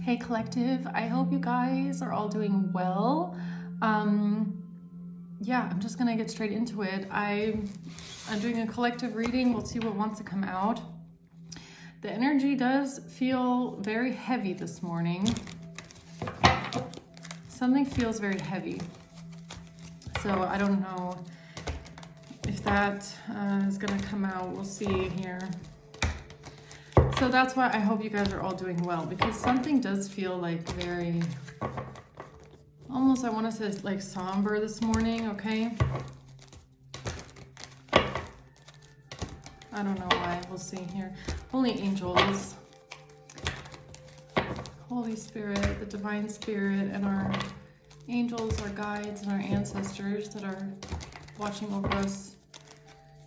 Hey collective, I hope you guys are all doing well. Yeah, I'm just gonna get straight into it. I'm doing a collective reading. We'll see what wants to come out. The energy does feel very heavy this morning. Something feels very heavy. So I don't know if that is gonna come out. We'll see here. So that's why I hope you guys are all doing well, because something does feel like very, almost I want to say like somber this morning, okay? I don't know why, we'll see here. Holy angels, Holy Spirit, the Divine Spirit, and our angels, our guides, and our ancestors that are watching over us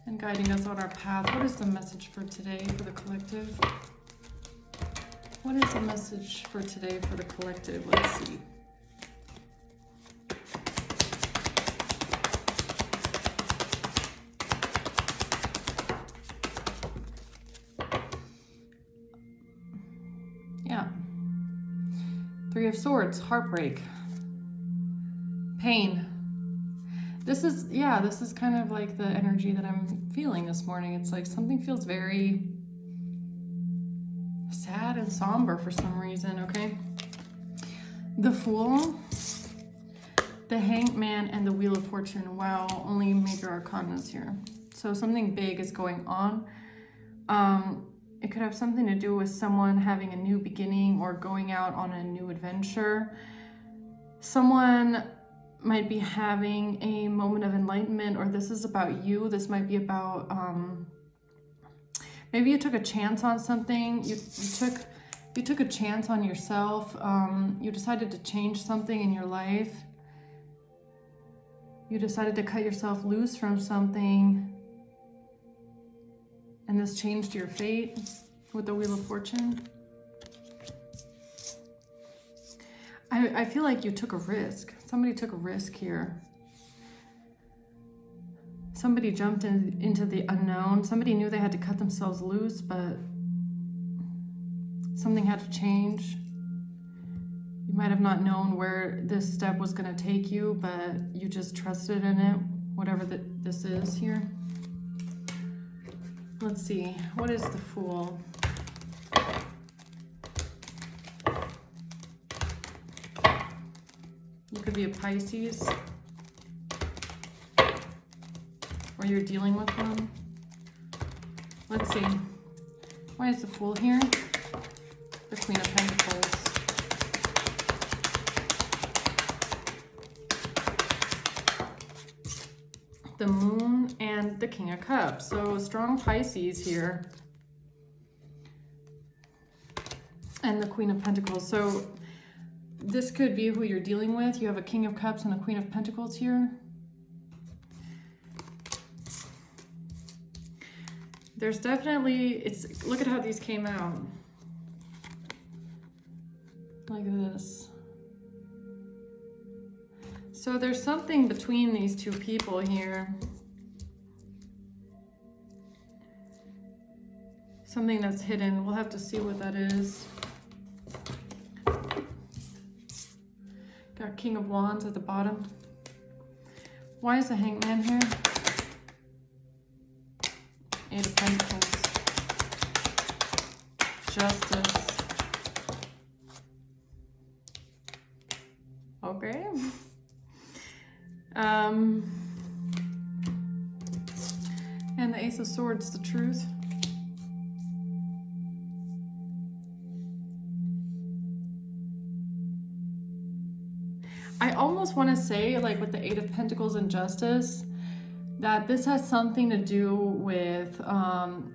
and guiding us on our path. What is the message for today for the collective? What is the message for today for the collective? Let's see. Yeah. Three of Swords, heartbreak, pain. This is kind of like the energy that I'm feeling this morning. It's like something feels very sad and somber for some reason, okay? The Fool, the Hanged Man, and the Wheel of Fortune. Wow, only major arcanas here. So something big is going on. It could have something to do with someone having a new beginning or going out on a new adventure. Someone might be having a moment of enlightenment, or this is about you. This might be about maybe you took a chance on something. You took a chance on yourself. You decided to change something in your life. You decided to cut yourself loose from something, and this changed your fate with the Wheel of Fortune. I feel like you took a risk. Somebody took a risk here. Somebody jumped into the unknown. Somebody knew they had to cut themselves loose, but something had to change. You might have not known where this step was going to take you, but you just trusted in it, whatever this is here. Let's see. What is the Fool? You could be a Pisces, or you're dealing with one. Let's see. Why is the Fool here? The Queen of Pentacles. The Moon and the King of Cups. So strong Pisces here. And the Queen of Pentacles. So this could be who you're dealing with. You have a King of Cups and a Queen of Pentacles here. There's definitely, look at how these came out. Like this. So there's something between these two people here. Something that's hidden. We'll have to see what that is. Got King of Wands at the bottom. Why is the Hanged Man here? Eight of Pentacles. Justice. Okay. And the Ace of Swords, the Truth. I almost want to say, like with the Eight of Pentacles and Justice, that this has something to do with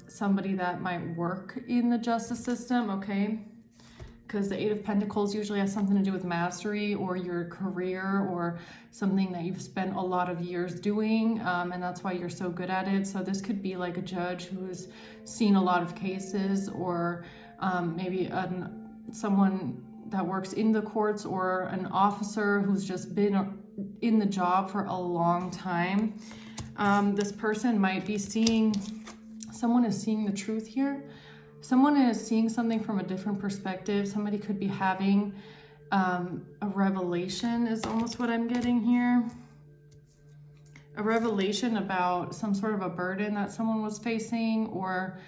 somebody that might work in the justice system, okay? Because the Eight of Pentacles usually has something to do with mastery or your career or something that you've spent a lot of years doing, and that's why you're so good at it. So this could be like a judge who's seen a lot of cases, or maybe someone that works in the courts, or an officer who's just been in the job for a long time. This person might be seeing, someone is seeing the truth here. Someone is seeing something from a different perspective. Somebody could be having a revelation is almost what I'm getting here. A revelation about some sort of a burden that someone was facing, or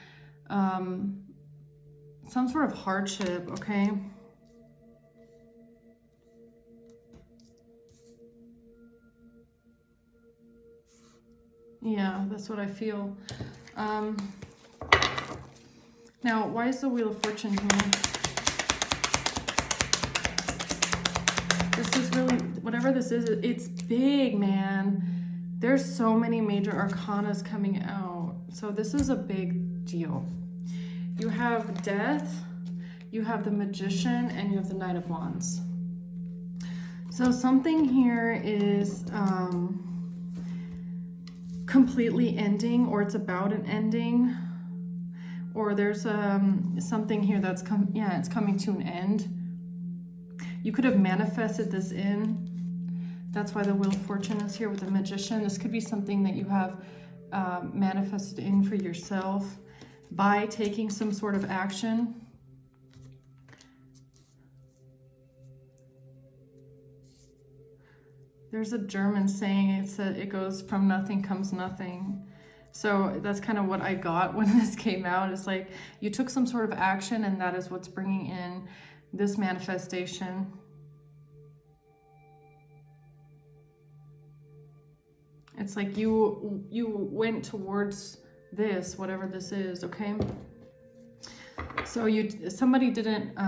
some sort of hardship, okay? Yeah, that's what I feel. Now, why is the Wheel of Fortune here? This is really, whatever this is, it's big, man. There's so many major arcanas coming out. So this is a big deal. You have Death, you have the Magician, and you have the Knight of Wands. So something here is completely ending, or it's about an ending, or there's something here that's it's coming to an end. You could have manifested this in. That's why the Wheel of Fortune is here with the Magician. This could be something that you have manifested in for yourself by taking some sort of action. There's a German saying, it goes from nothing comes nothing. So that's kind of what I got when this came out. It's like you took some sort of action, and that is what's bringing in this manifestation. It's like you went towards this, whatever this is, okay? So somebody didn't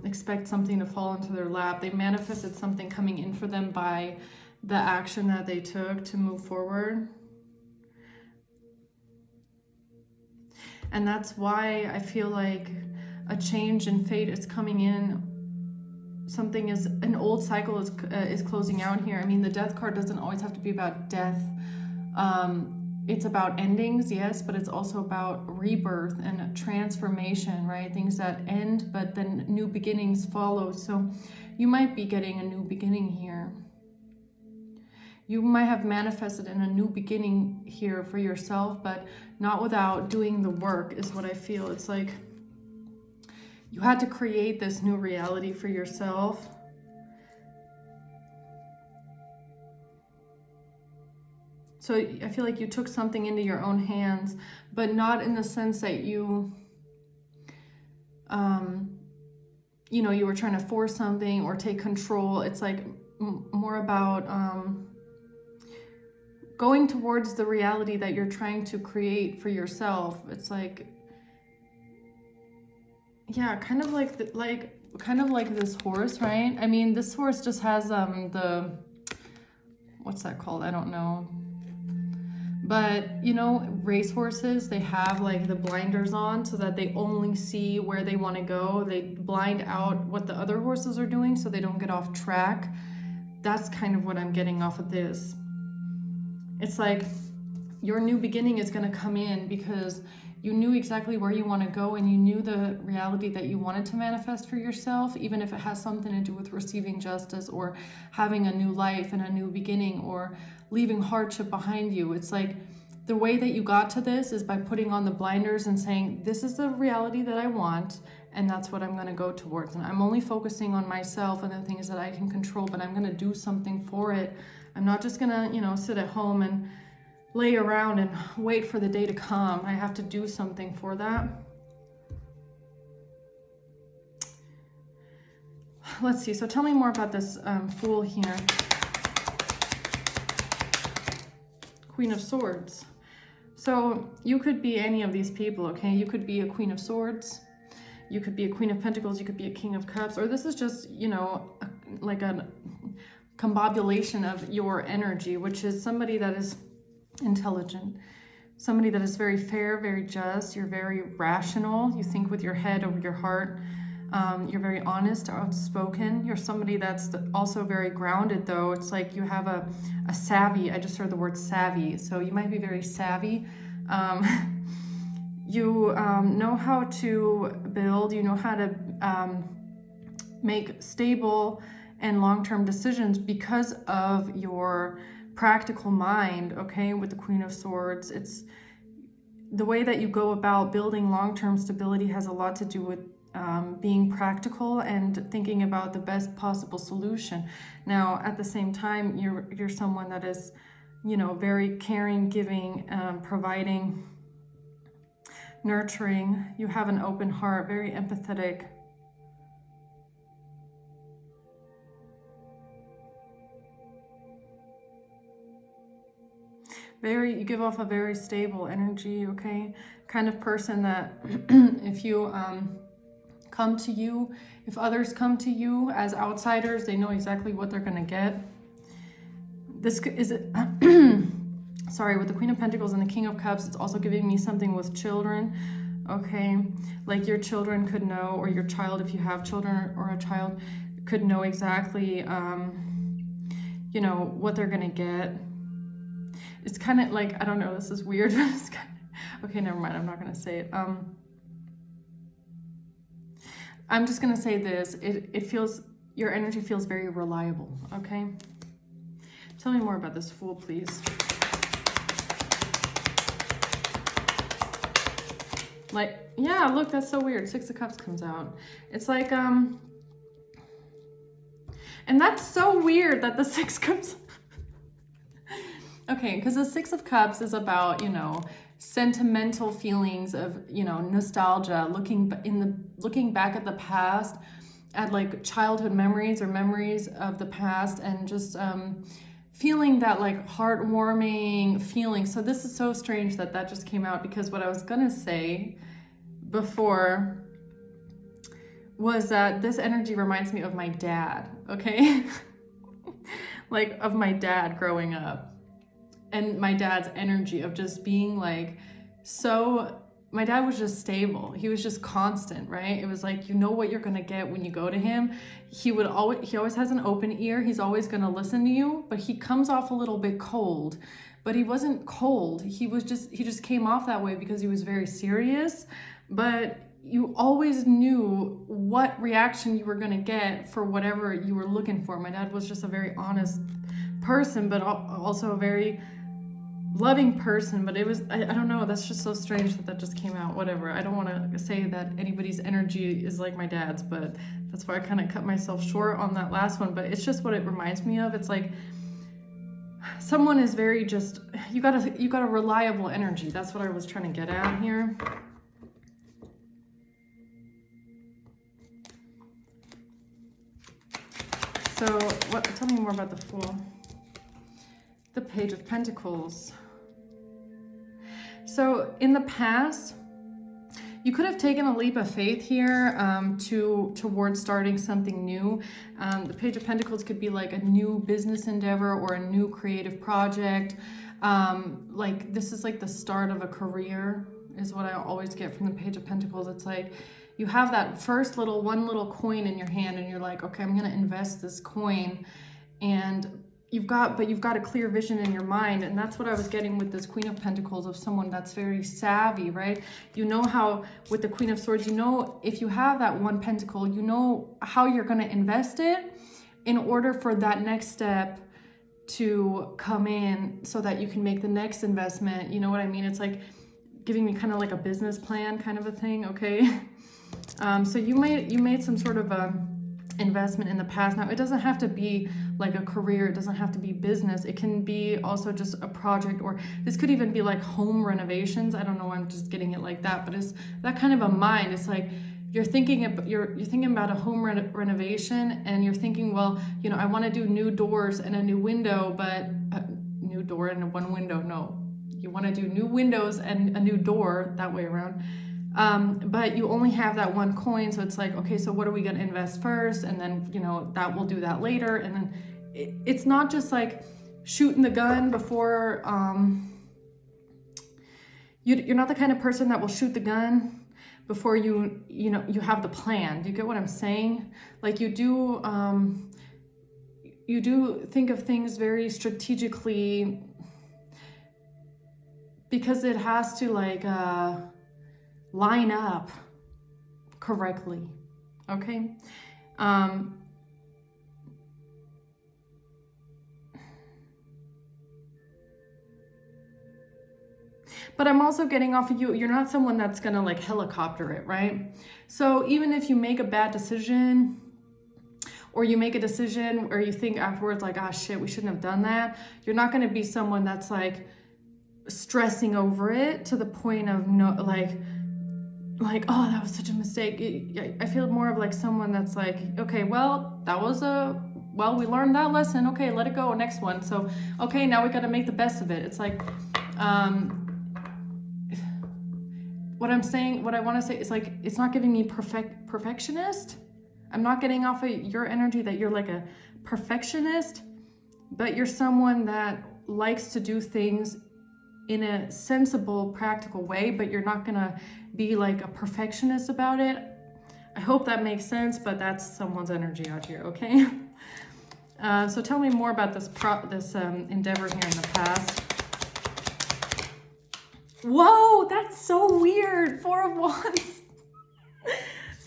expect something to fall into their lap. They manifested something coming in for them by the action that they took to move forward. And that's why I feel like a change in fate is coming in. Something is, an old cycle is closing out here. I mean, the Death card doesn't always have to be about death. It's about endings, yes, but it's also about rebirth and transformation, right? Things that end, but then new beginnings follow. So you might be getting a new beginning here. You might have manifested in a new beginning here for yourself, but not without doing the work, is what I feel. It's like you had to create this new reality for yourself. So I feel like you took something into your own hands, but not in the sense that you were trying to force something or take control. It's like more about going towards the reality that you're trying to create for yourself. It's like, yeah, kind of like this horse, right? I mean, this horse just has what's that called? I don't know. But, race horses, they have like the blinders on so that they only see where they want to go. They blind out what the other horses are doing so they don't get off track. That's kind of what I'm getting off of this. It's like your new beginning is going to come in because you knew exactly where you want to go, and you knew the reality that you wanted to manifest for yourself, even if it has something to do with receiving justice or having a new life and a new beginning or leaving hardship behind you. It's like the way that you got to this is by putting on the blinders and saying, this is the reality that I want, and that's what I'm going to go towards. And I'm only focusing on myself and the things that I can control, but I'm going to do something for it. I'm not just going to, sit at home and lay around and wait for the day to come. I have to do something for that. Let's see. So tell me more about this Fool here. Queen of Swords. So you could be any of these people, okay? You could be a Queen of Swords. You could be a Queen of Pentacles. You could be a King of Cups. Or this is just, like a combobulation of your energy, which is somebody that is intelligent, somebody that is very fair, very just. You're very rational. You think with your head over your heart. You're very honest, outspoken. You're somebody that's also very grounded, though. It's like you have a savvy. I just heard the word savvy. So you might be very savvy. You know how to build. You know how to make stable and long-term decisions because of your practical mind, okay? With the Queen of Swords, the way that you go about building long-term stability has a lot to do with being practical and thinking about the best possible solution. Now, at the same time, you're someone that is, you know, very caring, giving, providing, nurturing. You have an open heart, very empathetic. You give off a very stable energy, okay? Kind of person that if you come to you, if others come to you as outsiders, they know exactly what they're gonna get. This is, sorry, with the Queen of Pentacles and the King of Cups, it's also giving me something with children, okay? Like your children could know, or your child, if you have children or a child, could know exactly, you know, what they're gonna get. It's kind of like, I don't know, this is weird, but it's kind of, okay, never mind, I'm not gonna say it. I'm just gonna say this, it feels, your energy feels very reliable, okay? Tell me more about this Fool, please. Like, yeah, look, that's so weird. Six of Cups comes out. It's like, and that's so weird that the Six comes. Okay, because the Six of Cups is about, you know, sentimental feelings of, you know, nostalgia, looking back at the past, at like childhood memories or memories of the past, and just feeling that like heartwarming feeling. So this is so strange that that just came out, because what I was gonna say before was that this energy reminds me of my dad, okay? Like of my dad growing up. And my dad's energy of just being like, so, my dad was just stable. He was just constant, right? It was like, you know what you're gonna get when you go to him. He always has an open ear. He's always gonna listen to you, but he comes off a little bit cold. But he wasn't cold. He just came off that way because he was very serious. But you always knew what reaction you were gonna get for whatever you were looking for. My dad was just a very honest person, but also a very loving person. But it was, I don't know, that's just so strange that that just came out. Whatever, I don't want to say that anybody's energy is like my dad's, but that's why I kind of cut myself short on that last one. But it's just what it reminds me of. It's like someone is very just, you got a reliable energy. That's what I was trying to get at here. So tell me more about the Fool. The Page of Pentacles. So in the past, you could have taken a leap of faith here towards starting something new. The Page of Pentacles could be like a new business endeavor or a new creative project. Like this is like the start of a career is what I always get from the Page of Pentacles. It's like you have that first one little coin in your hand and you're like, okay, I'm gonna invest this coin, and you've got a clear vision in your mind. And that's what I was getting with this Queen of Pentacles, of someone that's very savvy, right? You know how with the Queen of Swords, you know, if you have that one pentacle, you know how you're going to invest it in order for that next step to come in so that you can make the next investment. You know what I mean? It's like giving me kind of like a business plan kind of a thing, okay? So you made some sort of a investment in the past. Now, it doesn't have to be like a career, it doesn't have to be business, it can be also just a project, or this could even be like home renovations. I don't know, I'm just getting it like that, but it's that kind of a mind. It's like you're thinking about a home renovation, and you're thinking, well, you know, I want to do new doors and a new window, but a new door and one window, no, you want to do new windows and a new door, that way around. But you only have that one coin, so it's like, okay, so what are we going to invest first? And then, you know, that we'll do that later. And then it's not just like shooting the gun before, you're not the kind of person that will shoot the gun before you have the plan. Do you get what I'm saying? Like you do think of things very strategically, because it has to like, line up correctly, okay? But I'm also getting off of you, you're not someone that's gonna like helicopter it, right? So even if you make a bad decision, or you make a decision or you think afterwards like, ah, shit, we shouldn't have done that, you're not gonna be someone that's like stressing over it to the point of no, like, oh, that was such a mistake. I feel more of like someone that's like, okay, well, we learned that lesson. Okay, let it go. Next one. So, okay, now we got to make the best of it. It's like, what I want to say is like, it's not giving me perfectionist. I'm not getting off of your energy that you're like a perfectionist, but you're someone that likes to do things in a sensible, practical way, but you're not gonna be like a perfectionist about it. I hope that makes sense, but that's someone's energy out here, okay? So tell me more about this endeavor here in the past. Whoa, that's so weird. 4 of Wands.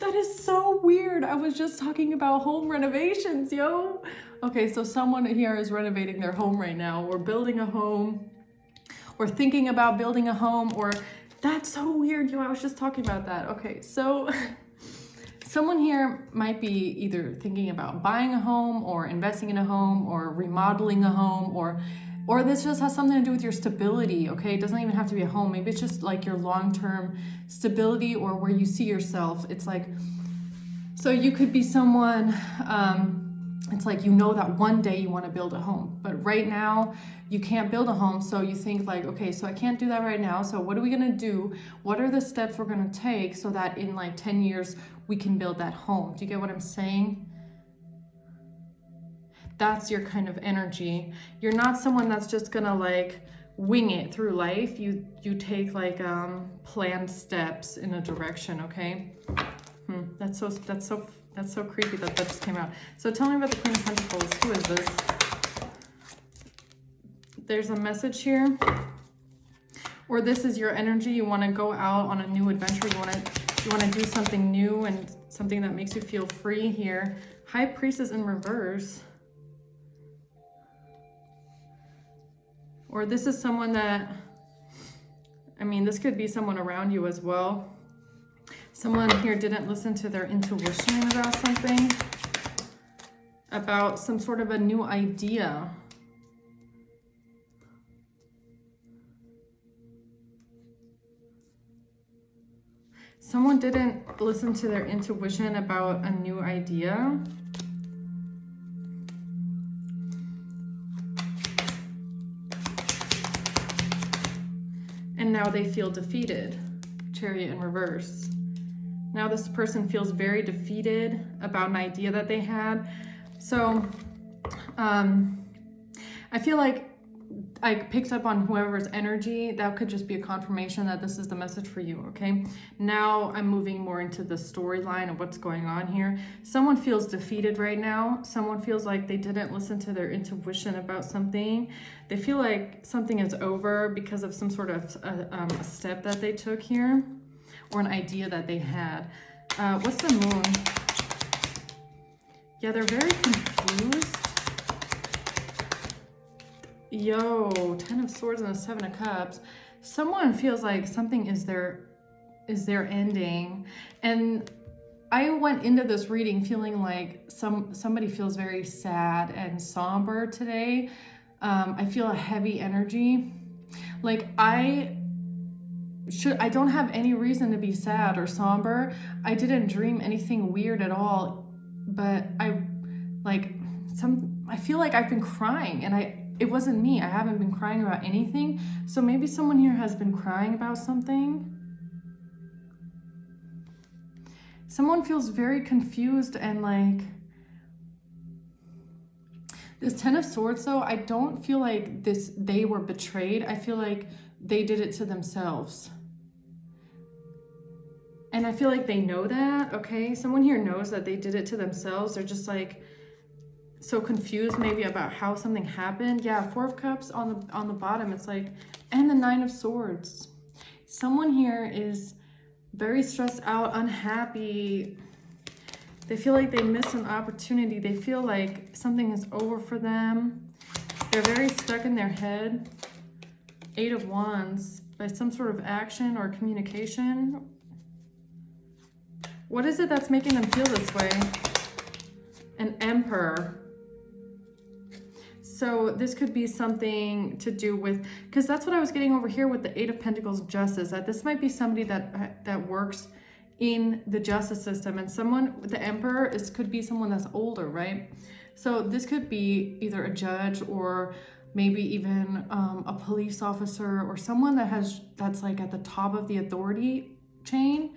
That is so weird. I was just talking about home renovations, yo. Okay, so someone here is renovating their home right now, or building a home, or thinking about building a home, or that's so weird, yo. I was just talking about that. Okay, so someone here might be either thinking about buying a home, or investing in a home, or remodeling a home, or this just has something to do with your stability, okay? It doesn't even have to be a home. Maybe it's just like your long-term stability, or where you see yourself. It's like, so you could be someone, it's like, you know that one day you want to build a home, but right now you can't build a home. So you think like, okay, so I can't do that right now. So what are we going to do? What are the steps we're going to take so that in like 10 years we can build that home? Do you get what I'm saying? That's your kind of energy. You're not someone that's just going to like wing it through life. You take like planned steps in a direction, okay? That's so creepy that just came out. So tell me about the Queen of Pentacles. Who is this? There's a message here. Or this is your energy. You want to go out on a new adventure. You want to do something new and something that makes you feel free here. High Priestess in reverse. Or this is someone that, I mean, this could be someone around you as well. Someone here didn't listen to their intuition about something, about some sort of a new idea. Someone didn't listen to their intuition about a new idea. And now they feel defeated. Chariot in reverse. Now this person feels very defeated about an idea that they had. So I feel like I picked up on whoever's energy. That could just be a confirmation that this is the message for you, okay? Now I'm moving more into the storyline of what's going on here. Someone feels defeated right now. Someone feels like they didn't listen to their intuition about something. They feel like something is over because of some sort of a step that they took here, or an idea that they had. What's the Moon? Yeah, they're very confused. Yo, 10 of Swords and the 7 of Cups. Someone feels like something is their ending. And I went into this reading feeling like somebody feels very sad and somber today. I feel a heavy energy. Like I don't have any reason to be sad or somber. I didn't dream anything weird at all, but I feel like I've been crying, and it wasn't me. I haven't been crying about anything. So maybe someone here has been crying about something. Someone feels very confused and like this 10 of Swords though, I don't feel like they were betrayed. I feel like they did it to themselves. And I feel like they know that, okay? Someone here knows that they did it to themselves. They're just like so confused maybe about how something happened. Yeah, 4 of Cups on the bottom. It's like, and the 9 of Swords. Someone here is very stressed out, unhappy. They feel like they missed an opportunity. They feel like something is over for them. They're very stuck in their head. 8 of Wands. by some sort of action or communication. What is it that's making them feel this way? An Emperor. So this could be something to do with, because that's what I was getting over here with the Eight of Pentacles Justice, that this might be somebody that works in the justice system, and someone with the Emperor could be someone that's older, right? So this could be either a judge or maybe even a police officer, or someone that's like at the top of the authority chain,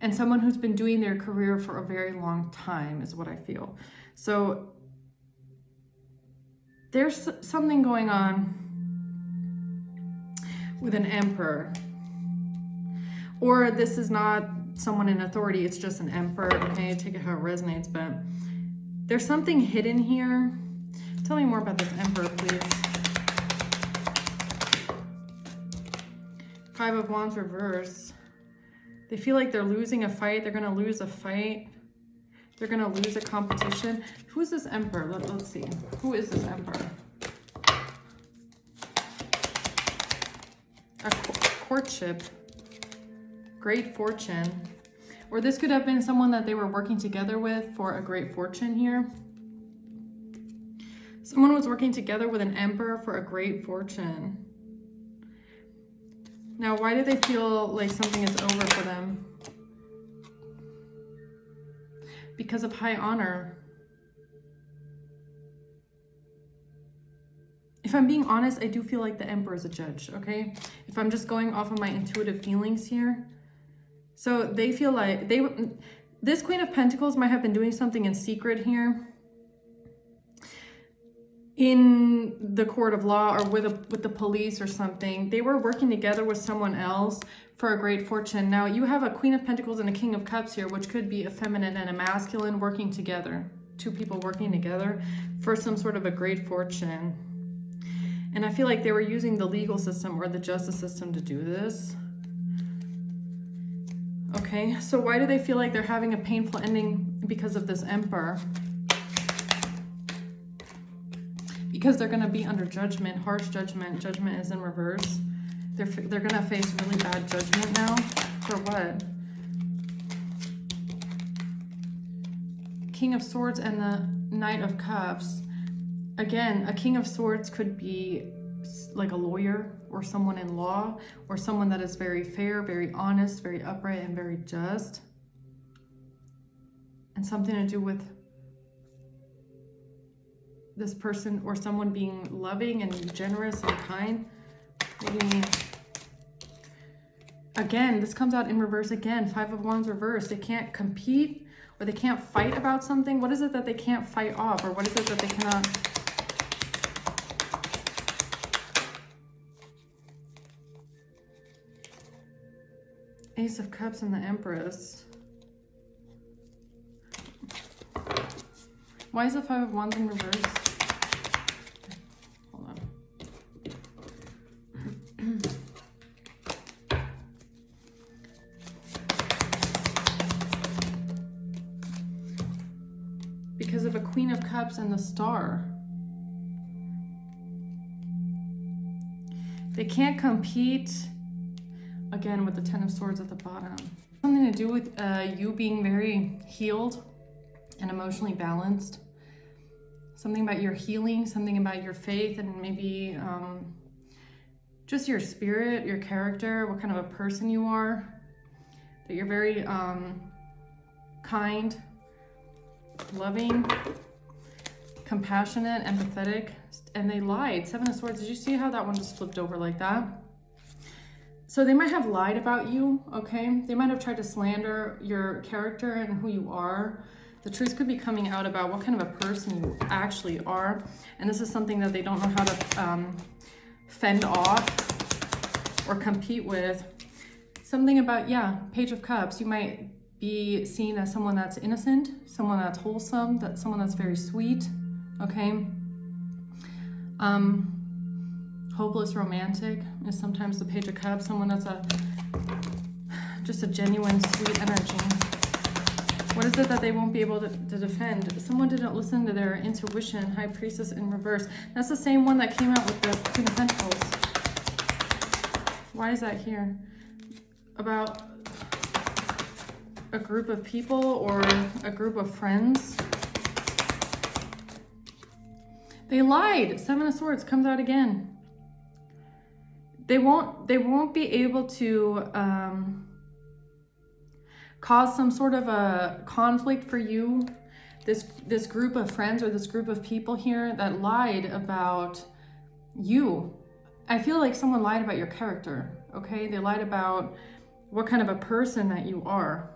and someone who's been doing their career for a very long time is what I feel. So there's something going on with an Emperor. Or this is not someone in authority, it's just an Emperor. Okay, take it how it resonates, but there's something hidden here. Tell me more about this Emperor, please. Five of Wands reverse. They feel like they're losing a fight. They're going to lose a fight. They're going to lose a competition. Who is this Emperor? Let's see. Who is this Emperor? A courtship. Great fortune. Or this could have been someone that they were working together with for a great fortune here. Someone was working together with an Emperor for a great fortune. Now, why do they feel like something is over for them? Because of high honor. If I'm being honest, I do feel like the Emperor is a judge, okay? If I'm just going off of my intuitive feelings here. So they feel like this Queen of Pentacles might have been doing something in secret here in the court of law, or with the police or something. They were working together with someone else for a great fortune. Now you have a Queen of Pentacles and a King of Cups here, which could be a feminine and a masculine working together. Two people working together for some sort of a great fortune. And I feel like they were using the legal system or the justice system to do this. Okay, so why do they feel like they're having a painful ending because of this Emperor? Because they're going to be under judgment, harsh judgment. Judgment is in reverse. They're going to face really bad judgment now. For what? King of Swords and the Knight of Cups. Again, a King of Swords could be like a lawyer or someone in law, or someone that is very fair, very honest, very upright, and very just. And something to do with this person or someone being loving and generous and kind. What do you mean? Again, this comes out in reverse again. Five of Wands reverse. They can't compete, or they can't fight about something. What is it that they can't fight off? Or what is it that they cannot... Ace of Cups and the Empress. Why is the Five of Wands in reverse? Hold on. Because of a Queen of Cups and the Star. They can't compete, again, with the Ten of Swords at the bottom. Something to do with you being very healed and emotionally balanced. Something about your healing, something about your faith, and maybe just your spirit, your character, what kind of a person you are. That you're very kind, loving, compassionate, empathetic, and they lied. Seven of Swords. Did you see how that one just flipped over like that? So they might have lied about you, okay? They might have tried to slander your character and who you are. The truth could be coming out about what kind of a person you actually are. And this is something that they don't know how to fend off or compete with. Something about, yeah, Page of Cups. You might be seen as someone that's innocent, someone that's wholesome, someone that's very sweet, okay? Hopeless romantic is sometimes the Page of Cups. Someone that's just a genuine, sweet energy. What is it that they won't be able to defend? Someone didn't listen to their intuition. High Priestess in reverse. That's the same one that came out with the Queen of Pentacles. Why is that here? About a group of people or a group of friends. They lied. Seven of Swords comes out again. They won't be able to cause some sort of a conflict for you. This group of friends or this group of people here that lied about you. I feel like someone lied about your character, okay? They lied about what kind of a person that you are.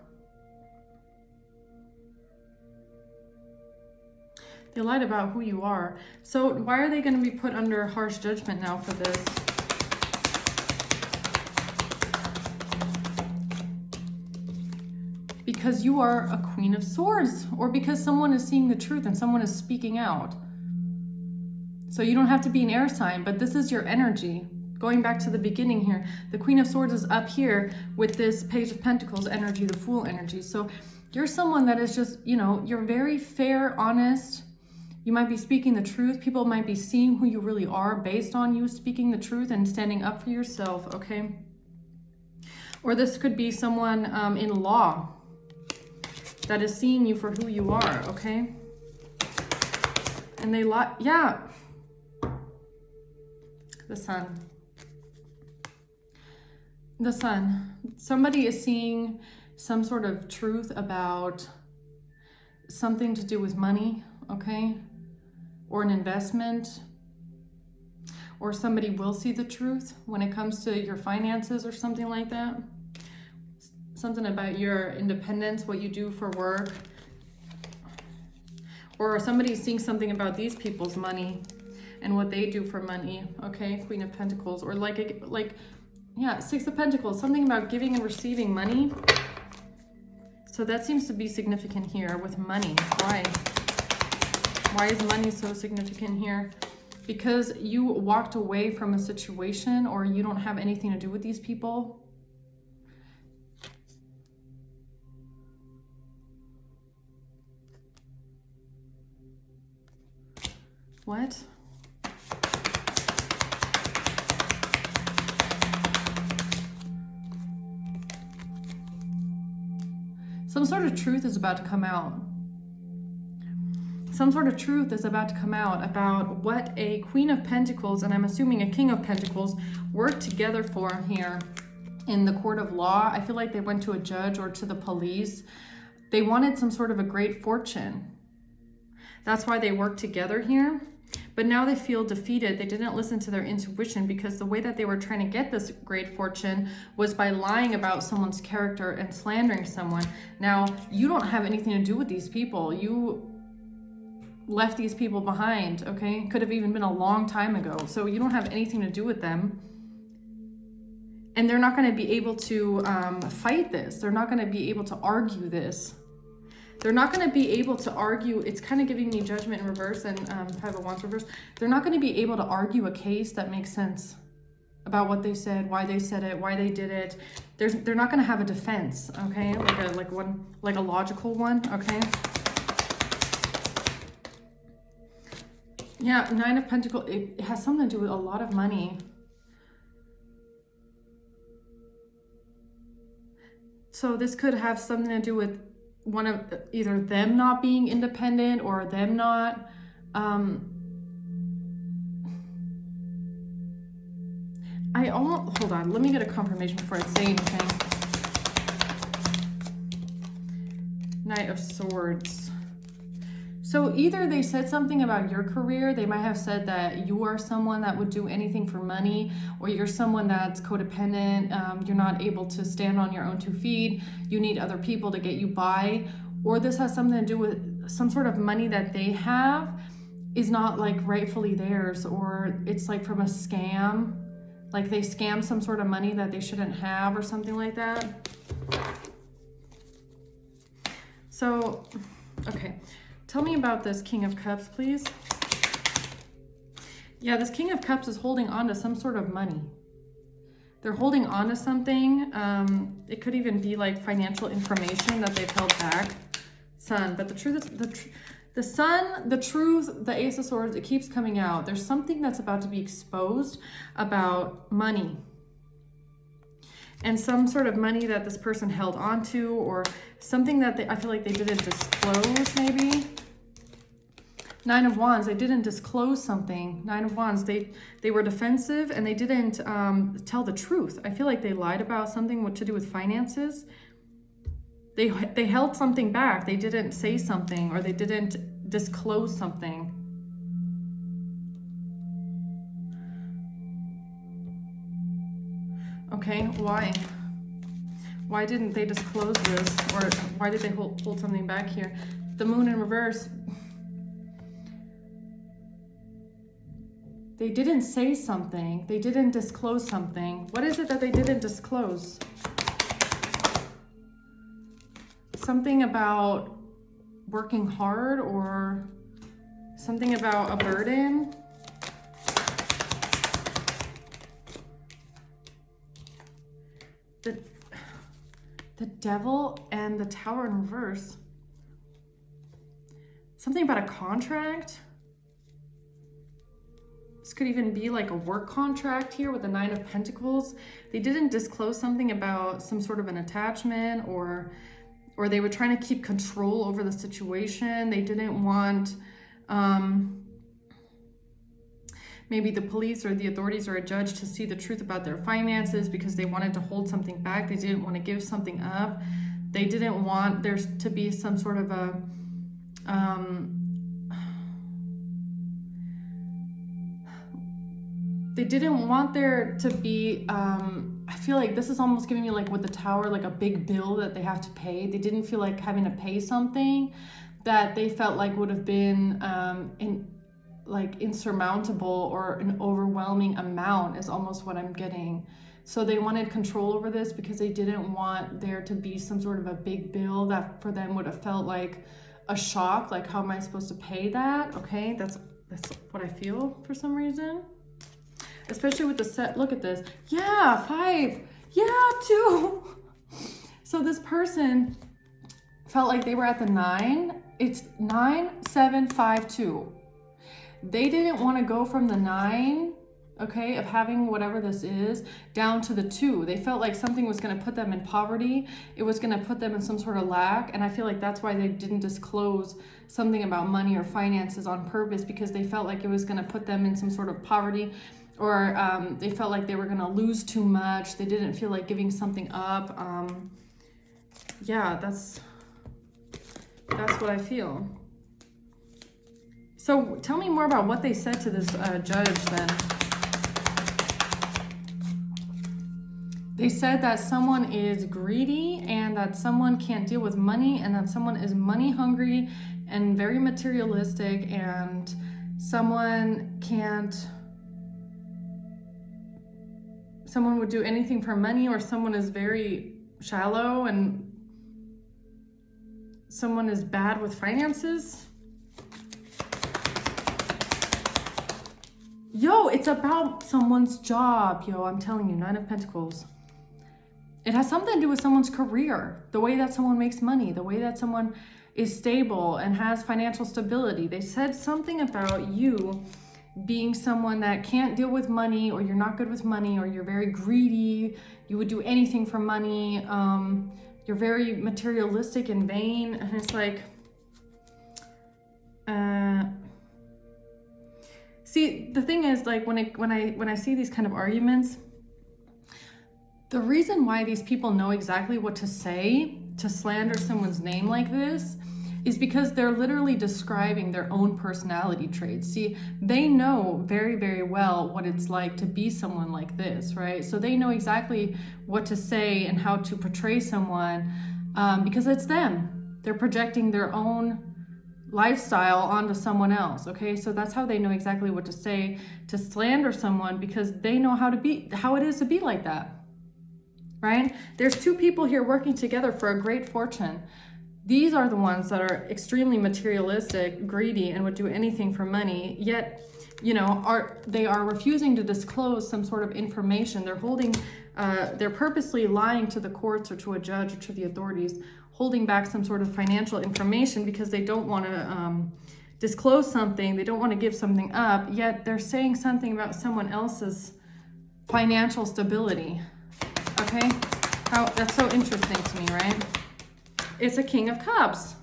They lied about who you are. So why are they going to be put under harsh judgment now for this? Because you are a Queen of Swords, or because someone is seeing the truth and someone is speaking out. So you don't have to be an air sign, but this is your energy. Going back to the beginning here, the Queen of Swords is up here with this Page of Pentacles energy, the Fool energy. So you're someone that is just, you know, you're very fair, honest. You might be speaking the truth. People might be seeing who you really are based on you speaking the truth and standing up for yourself, okay? Or this could be someone in law that is seeing you for who you are, okay? And they lie, yeah. The Sun. The Sun. Somebody is seeing some sort of truth about something to do with money, okay? Or an investment. Or somebody will see the truth when it comes to your finances or something like that. Something about your independence, what you do for work. Or somebody's seeing something about these people's money and what they do for money, okay? Queen of Pentacles, or yeah, Six of Pentacles, something about giving and receiving money. So that seems to be significant here with money. Why? Why is money so significant here? Because you walked away from a situation, or you don't have anything to do with these people. What? Some sort of truth is about to come out. Some sort of truth is about to come out about what a Queen of Pentacles, and I'm assuming a King of Pentacles, worked together for here in the court of law. I feel like they went to a judge or to the police. They wanted some sort of a great fortune. That's why they worked together here. But now they feel defeated. They didn't listen to their intuition, because the way that they were trying to get this great fortune was by lying about someone's character and slandering someone. Now, you don't have anything to do with these people. You left these people behind, okay? Could have even been a long time ago. So you don't have anything to do with them. And they're not going to be able to fight this. They're not going to be able to argue this. They're not going to be able to argue. It's kind of giving me Judgment in reverse and Five of Wands reverse. They're not going to be able to argue a case that makes sense about what they said, why they said it, why they did it. They're not going to have a defense, okay? Like a logical one, okay? Yeah, Nine of Pentacles, it has something to do with a lot of money. So this could have something to do with one of either them not being independent or them not hold on, let me get a confirmation before I say anything. Knight of Swords. So either they said something about your career. They might have said that you are someone that would do anything for money, or you're someone that's codependent. You're not able to stand on your own 2 feet. You need other people to get you by. Or this has something to do with some sort of money that they have is not like rightfully theirs, or it's like from a scam. Like they scam some sort of money that they shouldn't have or something like that. So, okay. Tell me about this King of Cups, please. Yeah, this King of Cups is holding on to some sort of money. They're holding on to something. It could even be like financial information that they've held back. Sun, but the truth is, the Sun, the truth, the Ace of Swords, it keeps coming out. There's something that's about to be exposed about money. and some sort of money that this person held on to, or something that I feel like they didn't disclose maybe. 9 of Wands, they didn't disclose something. 9 of Wands, they were defensive and they didn't tell the truth. I feel like they lied about something to do with finances. They held something back. They didn't say something, or they didn't disclose something. Okay, why? Why didn't they disclose this? Or why did they hold something back here? The Moon in reverse. They didn't say something. They didn't disclose something. What is it that they didn't disclose? Something about working hard, or something about a burden. The Devil and the Tower in reverse. Something about a contract. This could even be like a work contract here with the 9 of Pentacles. They didn't disclose something about some sort of an attachment, or they were trying to keep control over the situation. They didn't want maybe the police or the authorities or a judge to see the truth about their finances because they wanted to hold something back. They didn't want to give something up. They didn't want there to be some sort of a they didn't want there to be, I feel like this is almost giving me like with the Tower, like a big bill that they have to pay. They didn't feel like having to pay something that they felt like would have been insurmountable, or an overwhelming amount is almost what I'm getting. So they wanted control over this because they didn't want there to be some sort of a big bill that for them would have felt like a shock. Like, how am I supposed to pay that? Okay, that's what I feel for some reason. Especially with the set, look at this. Yeah, 5. Yeah, 2. So this person felt like they were at the 9. It's 9, 7, 5, 2. They didn't want to go from the 9, okay, of having whatever this is, down to the 2. They felt like something was going to put them in poverty. It was going to put them in some sort of lack. And I feel like that's why they didn't disclose something about money or finances on purpose, because they felt like it was going to put them in some sort of poverty. Or they felt like they were going to lose too much. They didn't feel like giving something up. Yeah, that's what I feel. So tell me more about what they said to this judge then. They said that someone is greedy, and that someone can't deal with money, and that someone is money hungry and very materialistic, and someone would do anything for money, or someone is very shallow, and someone is bad with finances. Yo, it's about someone's job, yo, I'm telling you, 9 of Pentacles. It has something to do with someone's career, the way that someone makes money, the way that someone is stable and has financial stability. They said something about you being someone that can't deal with money, or you're not good with money, or you're very greedy, you would do anything for money, you're very materialistic and vain. And it's like, see, the thing is, like, when I see these kind of arguments, the reason why these people know exactly what to say to slander someone's name like this is because they're literally describing their own personality traits. See, they know very, very well what it's like to be someone like this, right? So they know exactly what to say and how to portray someone, because it's them. They're projecting their own lifestyle onto someone else, okay? So that's how they know exactly what to say to slander someone, because they know how it is to be like that, right? There's 2 people here working together for a great fortune. These are the ones that are extremely materialistic, greedy, and would do anything for money, yet, you know, they are refusing to disclose some sort of information. They're purposely lying to the courts or to a judge or to the authorities, holding back some sort of financial information because they don't want to disclose something. They don't want to give something up, yet they're saying something about someone else's financial stability. Okay? How that's so interesting to me, right? It's a King of Cups.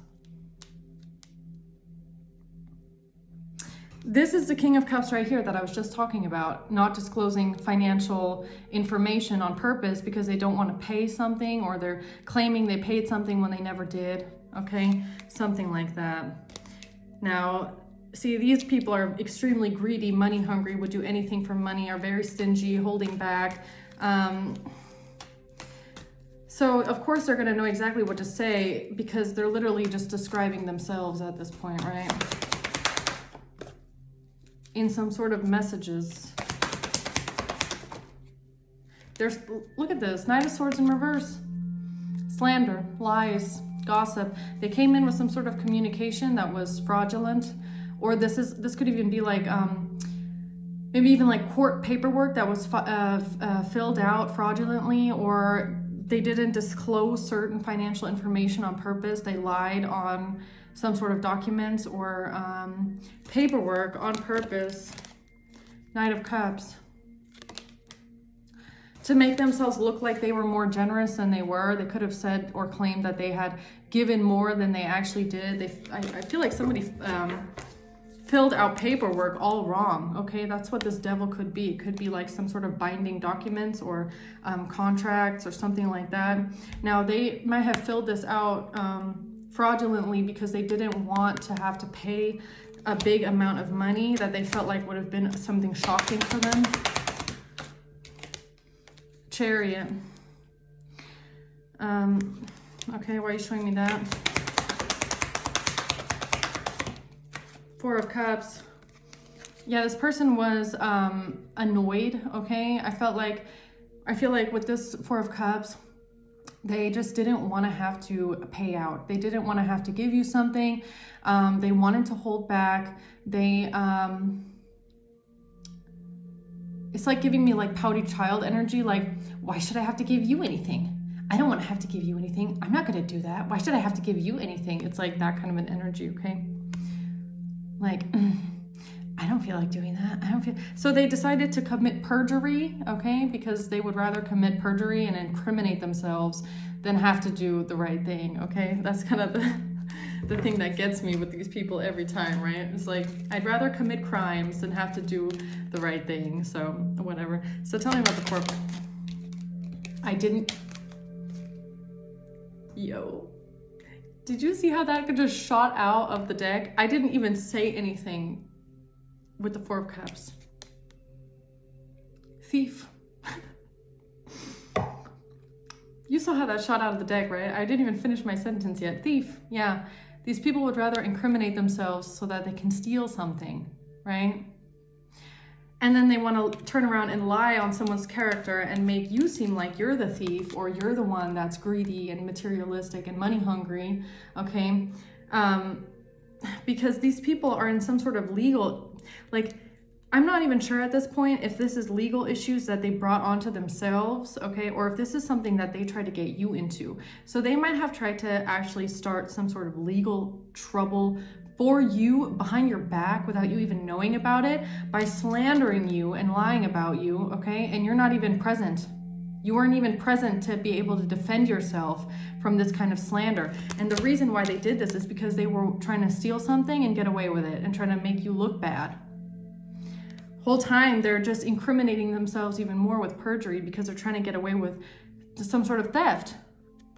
This is the King of Cups right here that I was just talking about, not disclosing financial information on purpose because they don't want to pay something, or they're claiming they paid something when they never did, okay? Something like that. Now, see, these people are extremely greedy, money hungry, would do anything for money, are very stingy, holding back. So, of course, they're going to know exactly what to say because they're literally just describing themselves at this point, right? In some sort of messages. Look at this, Knight of Swords in reverse. Slander, lies, gossip. They came in with some sort of communication that was fraudulent, or this could even be like maybe even like court paperwork that was filled out fraudulently, or they didn't disclose certain financial information on purpose. They lied on some sort of documents or paperwork on purpose. Knight of Cups. To make themselves look like they were more generous than they were. They could have said or claimed that they had given more than they actually did. I feel like somebody filled out paperwork all wrong, okay? That's what this devil could be. It could be like some sort of binding documents or contracts or something like that. Now, they might have filled this out fraudulently because they didn't want to have to pay a big amount of money that they felt like would have been something shocking for them. Chariot. Okay, why are you showing me that? Four of Cups. Yeah, this person was annoyed, okay? I feel like with this Four of Cups, they just didn't want to have to pay out. They didn't want to have to give you something. They wanted to hold back. It's like giving me like pouty child energy. Like, why should I have to give you anything? I don't want to have to give you anything. I'm not going to do that. Why should I have to give you anything? It's like that kind of an energy, okay? Like, I don't feel like doing that. So they decided to commit perjury, okay? Because they would rather commit perjury and incriminate themselves than have to do the right thing, okay? That's kind of the thing that gets me with these people every time, right? It's like, I'd rather commit crimes than have to do the right thing, so whatever. So tell me about the corporate. Yo. Did you see how that just shot out of the deck? I didn't even say anything with the Four of Cups. Thief. You saw how that shot out of the deck, right? I didn't even finish my sentence yet. Thief, yeah. These people would rather incriminate themselves so that they can steal something, right? And then they want to turn around and lie on someone's character and make you seem like you're the thief, or you're the one that's greedy and materialistic and money hungry, okay? Because these people are in some sort of legal, like, I'm not even sure at this point if this is legal issues that they brought onto themselves, okay? Or if this is something that they tried to get you into. So they might have tried to actually start some sort of legal trouble for you behind your back without you even knowing about it, by slandering you and lying about you, okay? And you're not even present. You weren't even present to be able to defend yourself from this kind of slander. And the reason why they did this is because they were trying to steal something and get away with it and trying to make you look bad. Whole time they're just incriminating themselves even more with perjury because they're trying to get away with some sort of theft,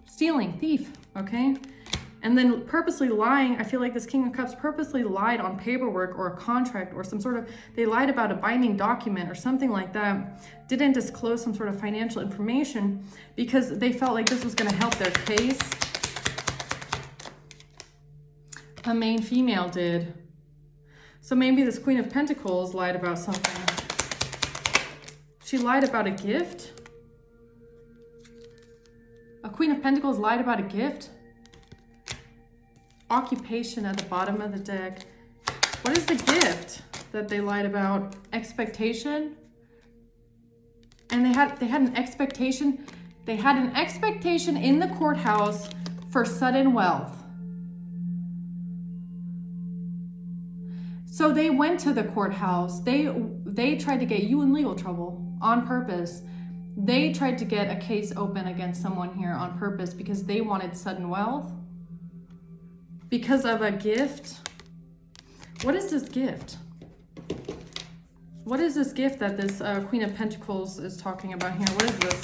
stealing, thief, okay? And then purposely lying. I feel like this King of Cups purposely lied on paperwork or a contract or some sort of, they lied about a binding document or something like that, didn't disclose some sort of financial information because they felt like this was going to help their case. A main female did. So maybe this Queen of Pentacles lied about something. She lied about a gift? A Queen of Pentacles lied about a gift? Occupation at the bottom of the deck. What is the gift that they lied about? Expectation? And they had an expectation. They had an expectation in the courthouse for sudden wealth. So they went to the courthouse. They tried to get you in legal trouble on purpose They tried to get a case open against someone here on purpose because they wanted sudden wealth. Because of a gift. What is this gift? What is this gift that this Queen of Pentacles is talking about here? What is this?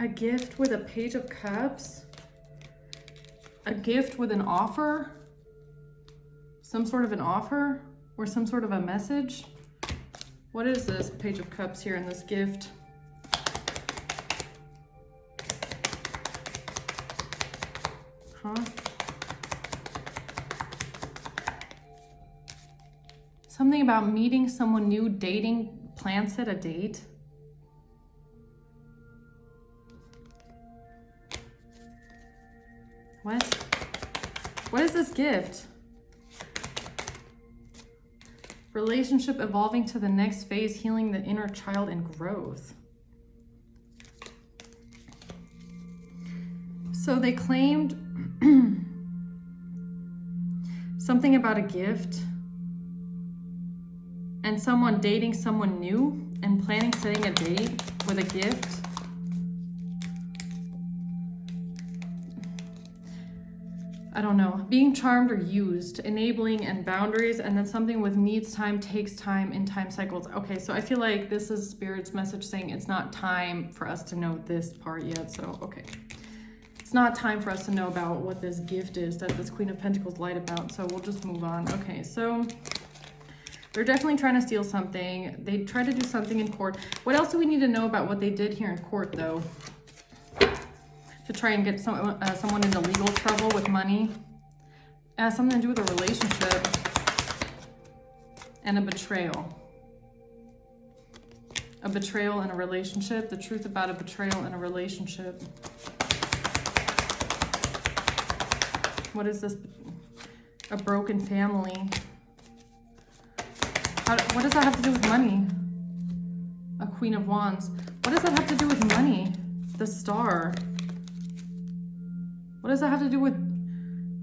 A gift with a Page of Cups? A gift with an offer? Some sort of an offer? Or some sort of a message? What is this Page of Cups here in this gift? Huh? Something about meeting someone new, dating, plan set a date. What? What is this gift? Relationship evolving to the next phase, healing the inner child and growth. So they claimed something about a gift and someone dating someone new and planning setting a date with a gift. I don't know, being charmed or used, enabling and boundaries, and then something with needs time, takes time, in time cycles. Okay, so I feel like this is Spirit's message saying it's not time for us to know this part yet. So, okay. It's not time for us to know about what this gift is that this Queen of Pentacles lied about. So we'll just move on. Okay, so they're definitely trying to steal something. They tried to do something in court. What else do we need to know about what they did here in court, though? To try and get someone into legal trouble with money. It has something to do with a relationship and a betrayal. A betrayal in a relationship. The truth about a betrayal in a relationship. What is this? A broken family. What does that have to do with money? A Queen of Wands. What does that have to do with money? The Star. What does that have to do with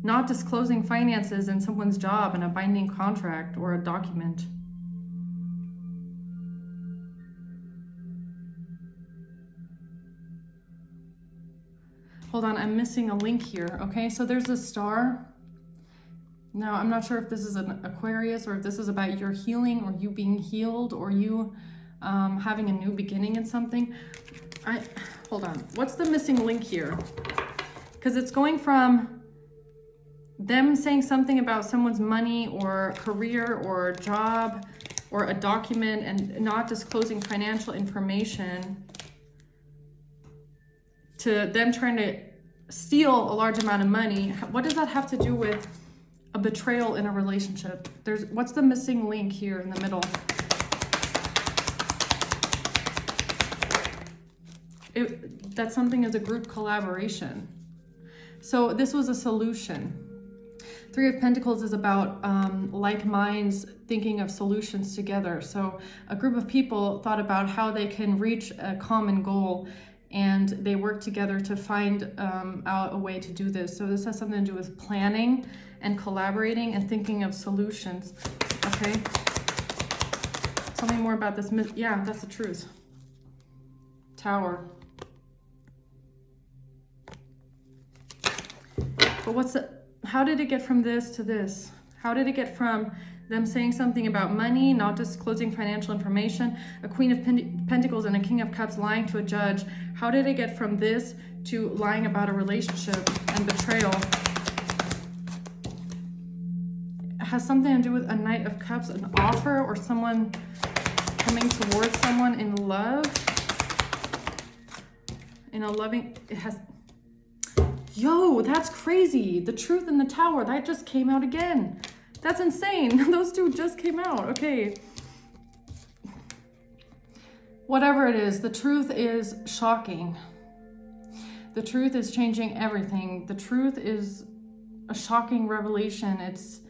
not disclosing finances in someone's job and a binding contract or a document? Hold on, I'm missing a link here. Okay, so there's a star. Now, I'm not sure if this is an Aquarius or if this is about your healing or you being healed or you having a new beginning in something. Hold on, what's the missing link here? Because it's going from them saying something about someone's money or career or job or a document and not disclosing financial information to them trying to steal a large amount of money. What does that have to do with a betrayal in a relationship? What's the missing link here in the middle? That something is a group collaboration. So this was a solution. Three of Pentacles is about like minds thinking of solutions together. So a group of people thought about how they can reach a common goal and they work together to find out a way to do this. So this has something to do with planning and collaborating and thinking of solutions. Okay. Tell me more about this. Yeah, that's the truth. Tower. But how did it get from this to this? How did it get from them saying something about money, not disclosing financial information, a Queen of Pentacles and a King of Cups lying to a judge? How did it get from this to lying about a relationship and betrayal? It has something to do with a Knight of Cups, an offer, or someone coming towards someone in love. In a loving, it has... Yo, that's crazy. The Truth in the Tower, that just came out again. That's insane. Those two just came out. Okay. Whatever it is, the truth is shocking. The truth is changing everything. The truth is a shocking revelation. It's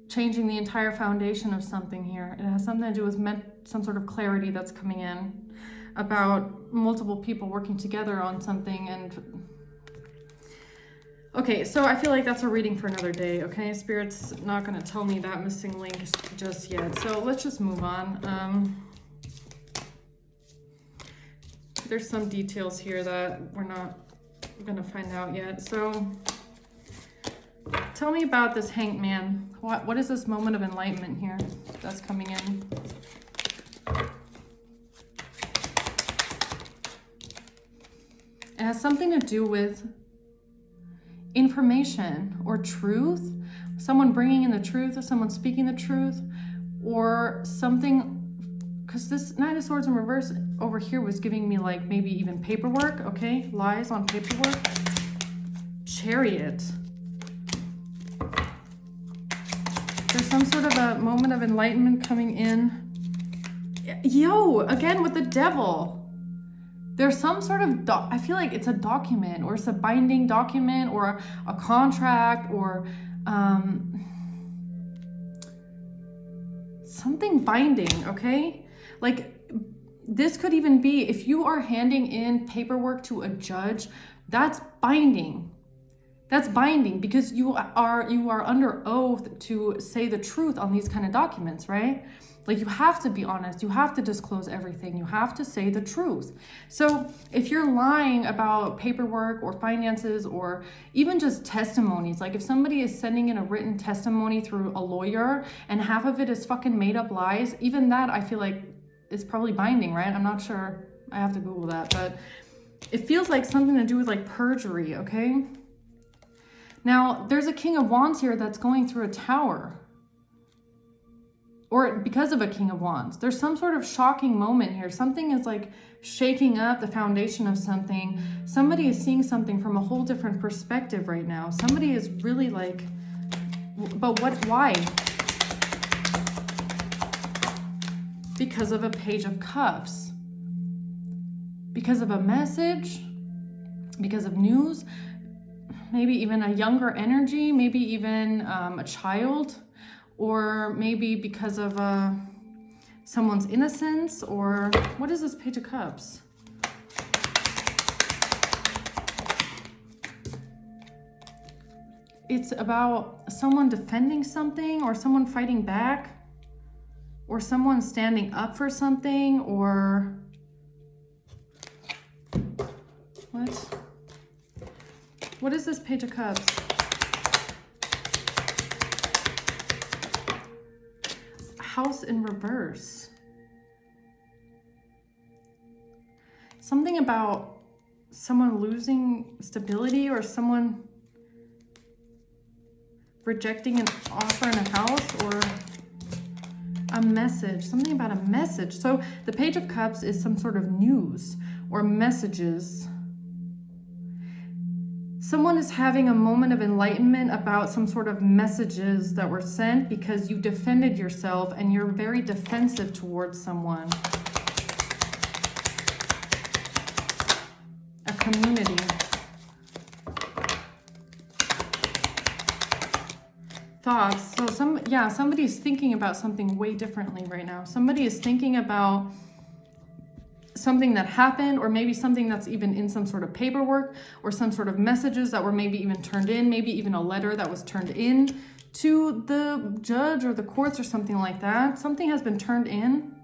changing the entire foundation of something here. It has something to do with some sort of clarity that's coming in about multiple people working together on something. And Okay, so I feel like that's a reading for another day, okay? Spirit's not going to tell me that missing link just yet. So let's just move on. There's some details here that we're not going to find out yet. So tell me about this Hanged Man. What is this moment of enlightenment here that's coming in? It has something to do with information or truth, someone bringing in the truth, or someone speaking the truth, or something, because this Knight of Swords in reverse over here was giving me like maybe even paperwork, okay? Lies on paperwork. Chariot. There's some sort of a moment of enlightenment coming in. Yo, again with the devil. There's some sort of, I feel like it's a document, or it's a binding document, or a contract, or something binding, okay? Like, this could even be, if you are handing in paperwork to a judge, that's binding. That's binding because you are under oath to say the truth on these kind of documents, right? Like, you have to be honest. You have to disclose everything. You have to say the truth. So if you're lying about paperwork or finances or even just testimonies, like if somebody is sending in a written testimony through a lawyer and half of it is fucking made up lies, even that I feel like is probably binding, right? I'm not sure. I have to Google that, but it feels like something to do with like perjury, okay? Now, there's a King of Wands here that's going through a tower. Or because of a King of Wands. There's some sort of shocking moment here. Something is like shaking up the foundation of something. Somebody is seeing something from a whole different perspective right now. Somebody is really like, but what, why? Because of a Page of Cups. Because of a message. Because of news. Maybe even a younger energy. Maybe even a child. Or maybe because of someone's innocence, or what is this Page of Cups? It's about someone defending something, or someone fighting back, or someone standing up for something, or what? What is this Page of Cups? House in reverse. Something about someone losing stability, or someone rejecting an offer in a house, or a message. Something about a message. So the Page of Cups is some sort of news or messages. Someone is having a moment of enlightenment about some sort of messages that were sent because you defended yourself and you're very defensive towards someone. A community. Thoughts. So somebody's thinking about something way differently right now. Somebody is thinking about something that happened, or maybe something that's even in some sort of paperwork, or some sort of messages that were maybe even turned in, maybe even a letter that was turned in to the judge or the courts or something like that. Something has been turned in.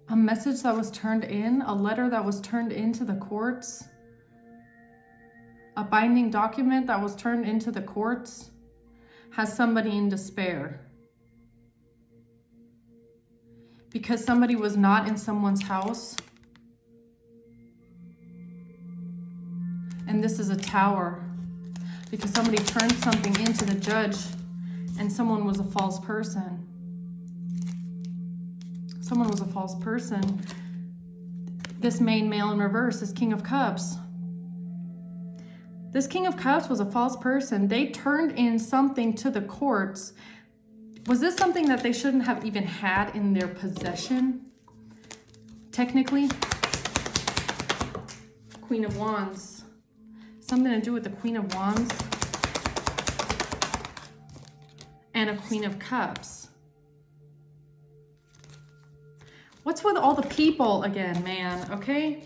A message that was turned in, a letter that was turned into the courts, a binding document that was turned into the courts, has somebody in despair. Because somebody was not in someone's house. And this is a tower. Because somebody turned something into the judge and someone was a false person. Someone was a false person. This main male in reverse is King of Cups. This King of Cups was a false person. They turned in something to the courts. Was this something that they shouldn't have even had in their possession? Technically. Queen of Wands. Something to do with the Queen of Wands. and a Queen of Cups. What's with all the people again, man? Okay.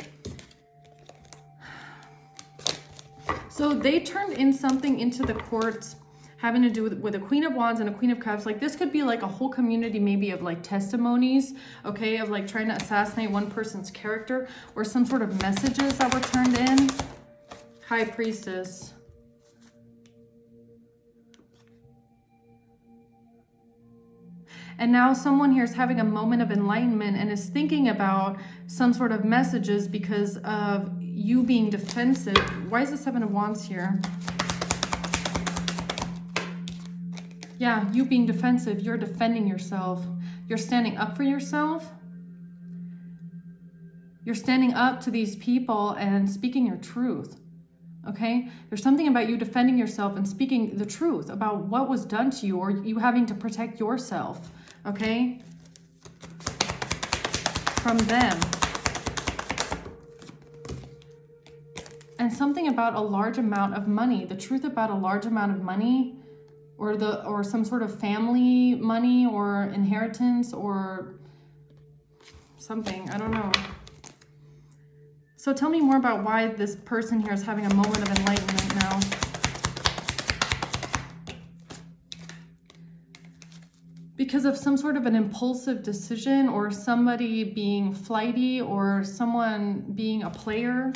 So they turned in something into the courts having to do with a Queen of Wands and a Queen of Cups. Like this could be like a whole community maybe of like testimonies, okay, of like trying to assassinate one person's character, or some sort of messages that were turned in. High Priestess. And now someone here is having a moment of enlightenment and is thinking about some sort of messages because of you being defensive. Why is the Seven of Wands here? Yeah, you being defensive. You're defending yourself. You're standing up for yourself. You're standing up to these people and speaking your truth. Okay? There's something about you defending yourself and speaking the truth about what was done to you, or you having to protect yourself. Okay? From them. And something about a large amount of money. The truth about a large amount of money, or some sort of family money or inheritance or something. I don't know. So tell me more about why this person here is having a moment of enlightenment now. Because of some sort of an impulsive decision, or somebody being flighty, or someone being a player.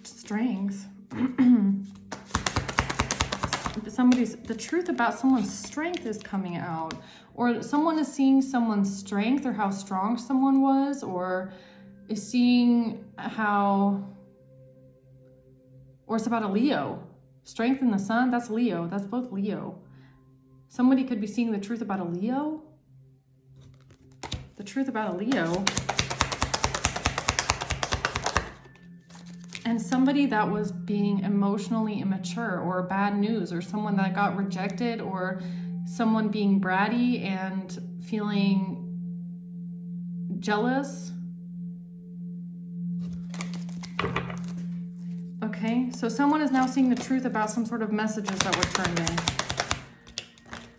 Strength. The truth about someone's strength is coming out, or someone is seeing someone's strength, or how strong someone was, or is seeing how, or it's about a Leo. Strength in the sun, that's Leo. That's both Leo. Somebody could be seeing the truth about a Leo. The truth about a Leo. And somebody that was being emotionally immature, or bad news, or someone that got rejected, or someone being bratty and feeling jealous. Okay, so someone is now seeing the truth about some sort of messages that were turned in.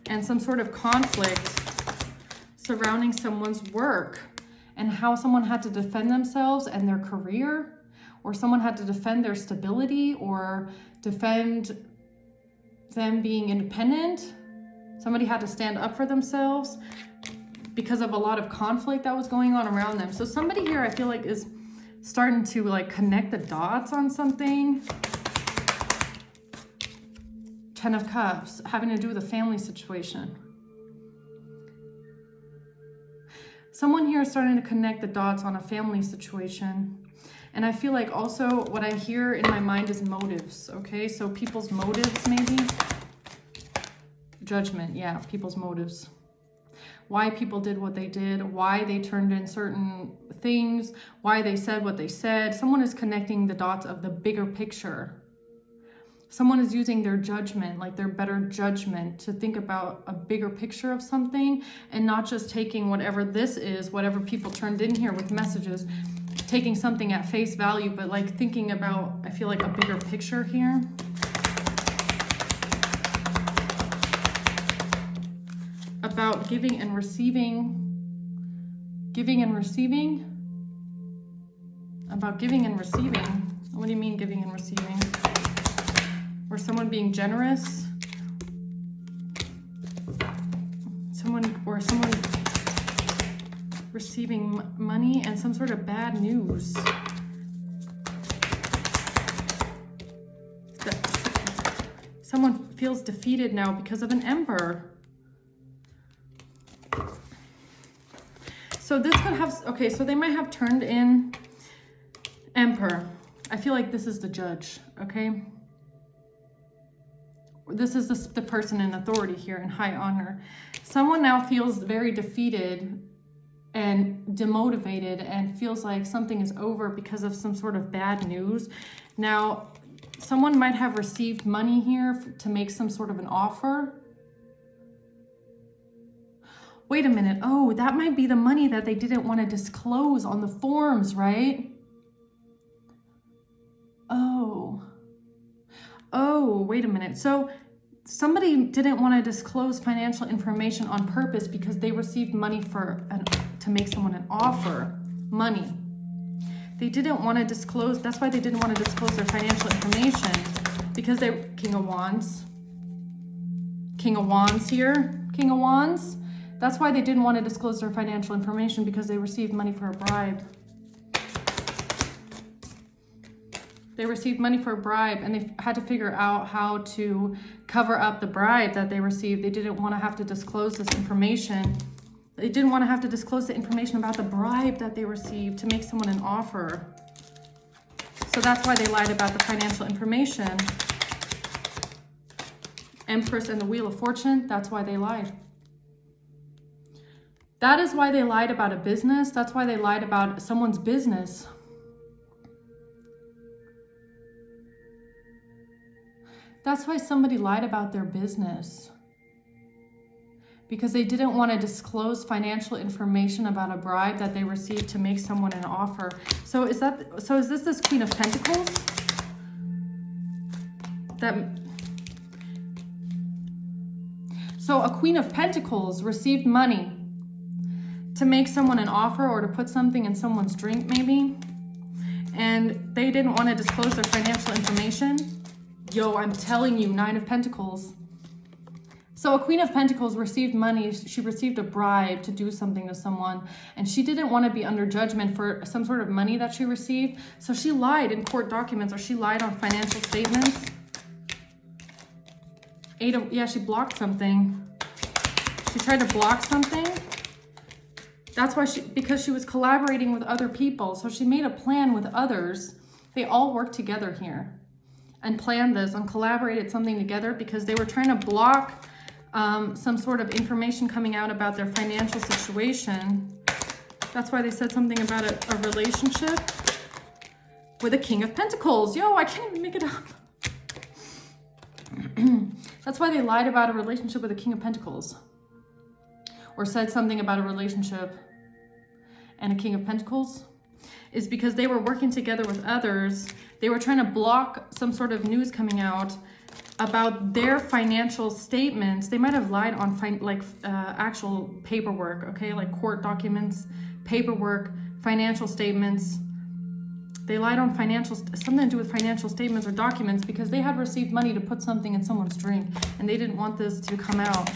And some sort of conflict surrounding someone's work, and how someone had to defend themselves and their career. Or someone had to defend their stability, or defend them being independent. Somebody had to stand up for themselves because of a lot of conflict that was going on around them. So somebody here, I feel like, is starting to like connect the dots on something. Ten of Cups, having to do with a family situation. Someone here is starting to connect the dots on a family situation. And I feel like also what I hear in my mind is motives, okay? So people's motives, maybe. Judgment, yeah, people's motives. Why people did what they did, why they turned in certain things, why they said what they said. Someone is connecting the dots of the bigger picture. Someone is using their judgment, like their better judgment, to think about a bigger picture of something, and not just taking whatever this is, whatever people turned in here with messages, taking something at face value, but like thinking about, I feel like, a bigger picture here. About giving and receiving. Giving and receiving. About giving and receiving. What do you mean giving and receiving? Or someone being generous. Someone receiving money and some sort of bad news. Someone feels defeated now because of an Emperor. So this could have, okay, so they might have turned in Emperor. I feel like this is the Judge, okay? This is the person in authority here in high honor. Someone now feels very defeated and demotivated and feels like something is over because of some sort of bad news. Now, someone might have received money here to make some sort of an offer. Wait a minute. Oh, that might be the money that they didn't want to disclose on the forms, right? Oh, wait a minute. So somebody didn't want to disclose financial information on purpose because they received money to make someone an offer. Money. They didn't want to disclose, that's why they didn't want to disclose their financial information, because they, King of Wands here, King of Wands. That's why they didn't want to disclose their financial information, because they received money for a bribe. They received money for a bribe, and they had to figure out how to cover up the bribe that they received. They didn't want to have to disclose this information. They didn't want to have to disclose the information about the bribe that they received to make someone an offer. So that's why they lied about the financial information. Empress and the Wheel of Fortune, that's why they lied. That is why they lied about a business. That's why they lied about someone's business. That's why somebody lied about their business. Because they didn't want to disclose financial information about a bribe that they received to make someone an offer. So is this Queen of Pentacles? So a Queen of Pentacles received money to make someone an offer, or to put something in someone's drink maybe, and they didn't want to disclose their financial information. Yo, I'm telling you, Nine of Pentacles. So a Queen of Pentacles received money. She received a bribe to do something to someone, and she didn't want to be under judgment for some sort of money that she received. So she lied in court documents, or she lied on financial statements. She blocked something. She tried to block something. That's why because she was collaborating with other people. So she made a plan with others. They all worked together here and planned this and collaborated something together, because they were trying to block some sort of information coming out about their financial situation. That's why they said something about a relationship with a King of Pentacles. Yo, I can't even make it up. That's why they lied about a relationship with a King of Pentacles, or said something about a relationship and a King of Pentacles, is because they were working together with others. They were trying to block some sort of news coming out about their financial statements. They might have lied on actual paperwork, okay? Like court documents, paperwork, financial statements. They lied on something to do with financial statements or documents, because they had received money to put something in someone's drink, and they didn't want this to come out.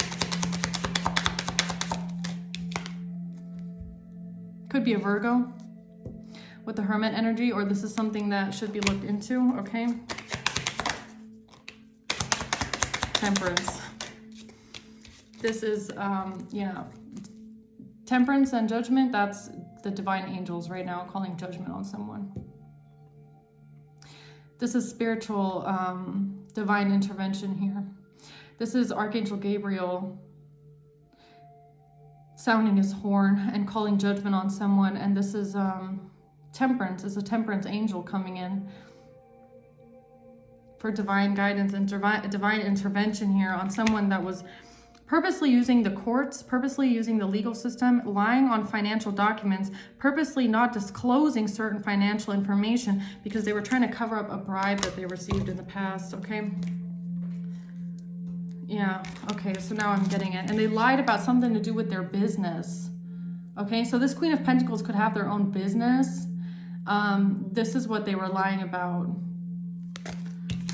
Could be a Virgo with the Hermit energy, or this is something that should be looked into, okay? Temperance. This is, Temperance and Judgment, that's the divine angels right now calling judgment on someone. This is spiritual divine intervention here. This is Archangel Gabriel sounding his horn and calling judgment on someone. And this is Temperance, is a temperance angel coming in for divine guidance and divine intervention here on someone that was purposely using the courts, purposely using the legal system, lying on financial documents, purposely not disclosing certain financial information because they were trying to cover up a bribe that they received in the past, okay? Yeah, okay, so now I'm getting it. And they lied about something to do with their business, okay? So this Queen of Pentacles could have their own business. This is what they were lying about.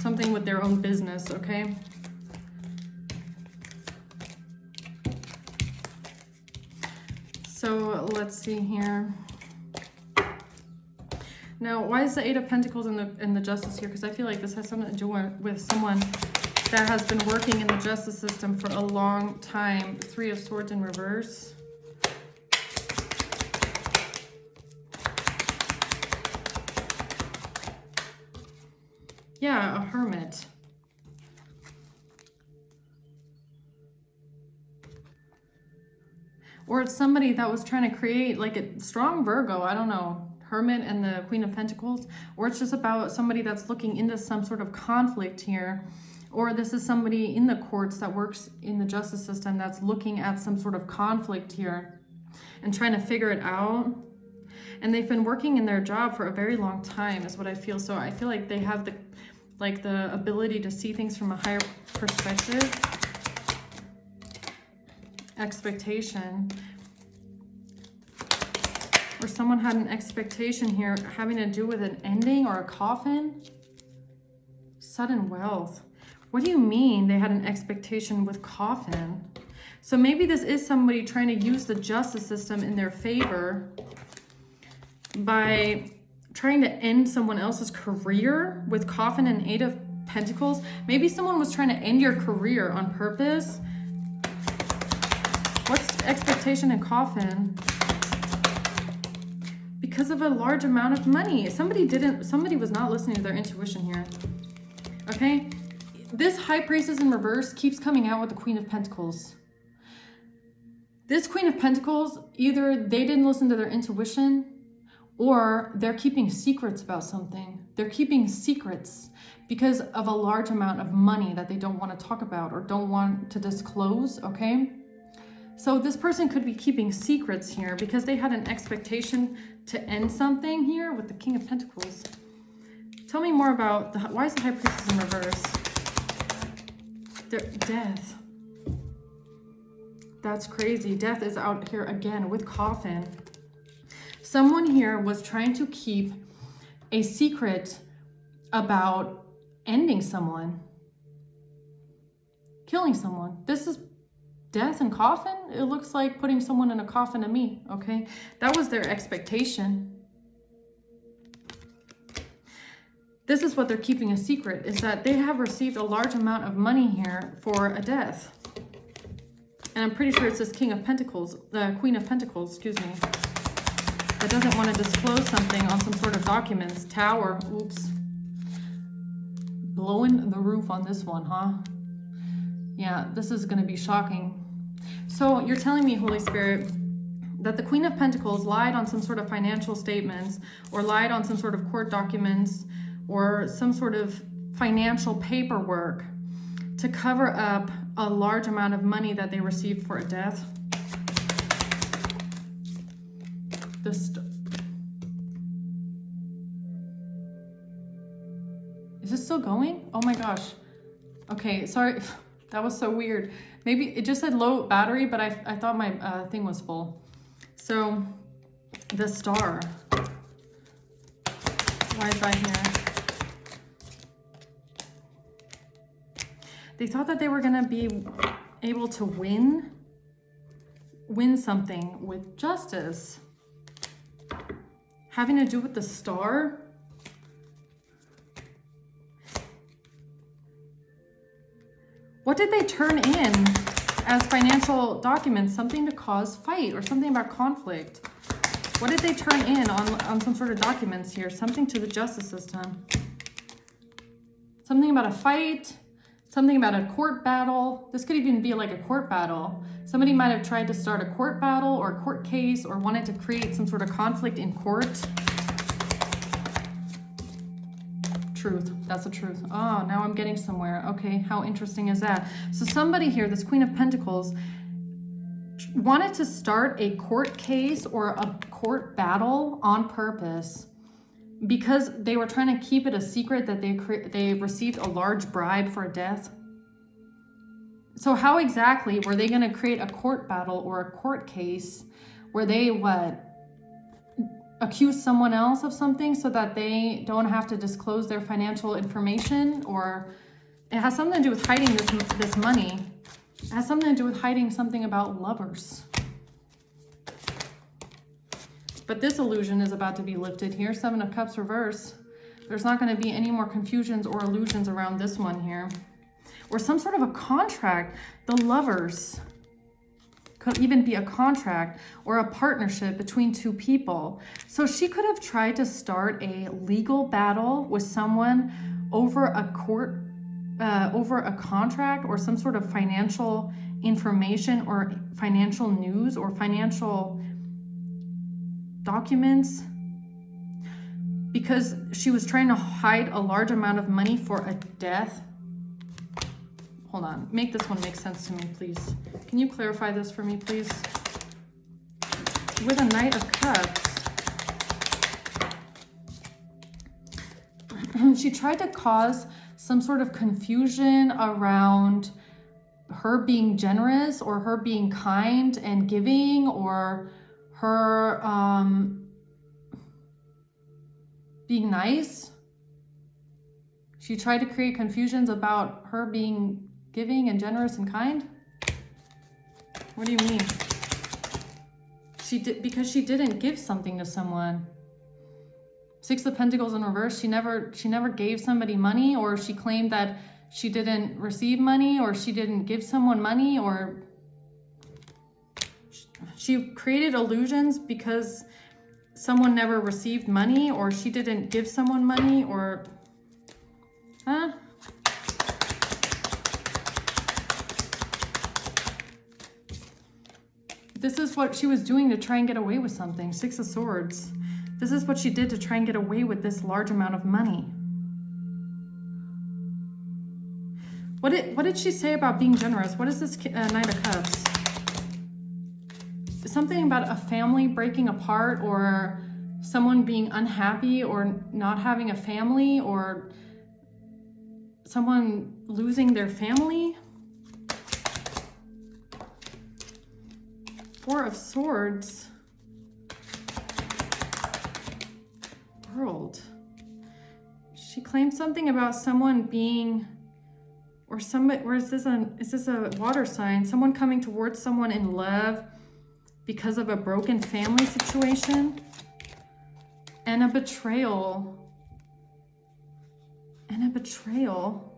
Something with their own business, okay? So let's see here. Now, why is the Eight of Pentacles in the Justice here? Because I feel like this has something to do with someone that has been working in the justice system for a long time. Three of Swords in reverse. Yeah, a hermit. Or it's somebody that was trying to create like a strong Virgo, I don't know, Hermit and the Queen of Pentacles. Or it's just about somebody that's looking into some sort of conflict here. Or this is somebody in the courts that works in the justice system that's looking at some sort of conflict here and trying to figure it out. And they've been working in their job for a very long time is what I feel. So I feel like they have like the ability to see things from a higher perspective. Expectation. Or someone had an expectation here having to do with an ending or a coffin. Sudden wealth. What do you mean they had an expectation with coffin? So maybe this is somebody trying to use the justice system in their favor by trying to end someone else's career with coffin and 8 of Pentacles. Maybe someone was trying to end your career on purpose. What's expectation and coffin? Because of a large amount of money. Somebody was not listening to their intuition here. Okay? This High Priestess in reverse keeps coming out with the Queen of Pentacles. This Queen of Pentacles, either they didn't listen to their intuition or they're keeping secrets about something. They're keeping secrets because of a large amount of money that they don't want to talk about or don't want to disclose, okay? So this person could be keeping secrets here because they had an expectation to end something here with the King of Pentacles. Tell me more about, why is the High Priestess in reverse? Death. That's crazy. Death is out here again with coffin. Someone here was trying to keep a secret about ending someone, killing someone. This is death and coffin. It looks like putting someone in a coffin to me, okay? That was their expectation. This is what they're keeping a secret, is that they have received a large amount of money here for a death. And I'm pretty sure it's this King of Pentacles, the Queen of Pentacles, excuse me, that doesn't want to disclose something on some sort of documents. Tower, oops. Blowing the roof on this one, huh? Yeah, this is going to be shocking. So you're telling me, Holy Spirit, that the Queen of Pentacles lied on some sort of financial statements or lied on some sort of court documents or some sort of financial paperwork to cover up a large amount of money that they received for a death. Is this still going? Oh my gosh. Okay, sorry. That was so weird. Maybe it just said low battery, but I thought my thing was full. So the Star. Why is that here? They thought that they were going to be able to win something with justice. Having to do with the Star. What did they turn in as financial documents? Something to cause fight or something about conflict. What did they turn in on some sort of documents here? Something to the justice system. Something about a fight. Something about a court battle. This could even be like a court battle. Somebody might have tried to start a court battle or a court case or wanted to create some sort of conflict in court. Truth. That's the truth. Oh, now I'm getting somewhere. Okay, how interesting is that? So somebody here, this Queen of Pentacles, wanted to start a court case or a court battle on purpose because they were trying to keep it a secret that they received a large bribe for a death. So how exactly were they going to create a court battle or a court case where they accuse someone else of something so that they don't have to disclose their financial information? Or it has something to do with hiding this money. It has something to do with hiding something about lovers. But this illusion is about to be lifted here. 7 of Cups reverse. There's not going to be any more confusions or illusions around this one here. Or some sort of a contract. The lovers could even be a contract or a partnership between two people. So she could have tried to start a legal battle with someone over a court, over a contract or some sort of financial information or financial news or financial documents, because she was trying to hide a large amount of money for a death. Hold on, make this one make sense to me, please. Can you clarify this for me, please? With a Knight of Cups, she tried to cause some sort of confusion around her being generous or her being kind and giving, or her being nice. She tried to create confusions about her being giving and generous and kind. What do you mean? She did, because she didn't give something to someone. Six of Pentacles in reverse. She never gave somebody money, or she claimed that she didn't receive money, or she didn't give someone money, or she created illusions because someone never received money, or she didn't give someone money, or huh? This is what she was doing to try and get away with something. Six of Swords. This is what she did to try and get away with this large amount of money. What did she say about being generous? What is this Knight of Cups? Something about a family breaking apart, or someone being unhappy, or not having a family, or someone losing their family. Four of Swords. World. She claimed something about someone being, or somebody, or is this a water sign? Someone coming towards someone in love because of a broken family situation. And a betrayal. And a betrayal.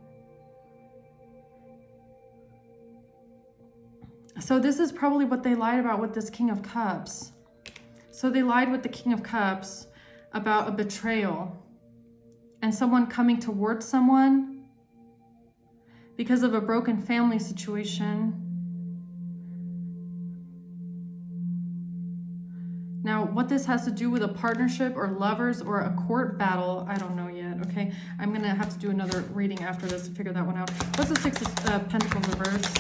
So this is probably what they lied about with this King of Cups. So they lied with the King of Cups about a betrayal and someone coming towards someone because of a broken family situation. Now, what this has to do with a partnership or lovers or a court battle, I don't know yet, okay? I'm going to have to do another reading after this to figure that one out. What's the Six of Pentacles reverse?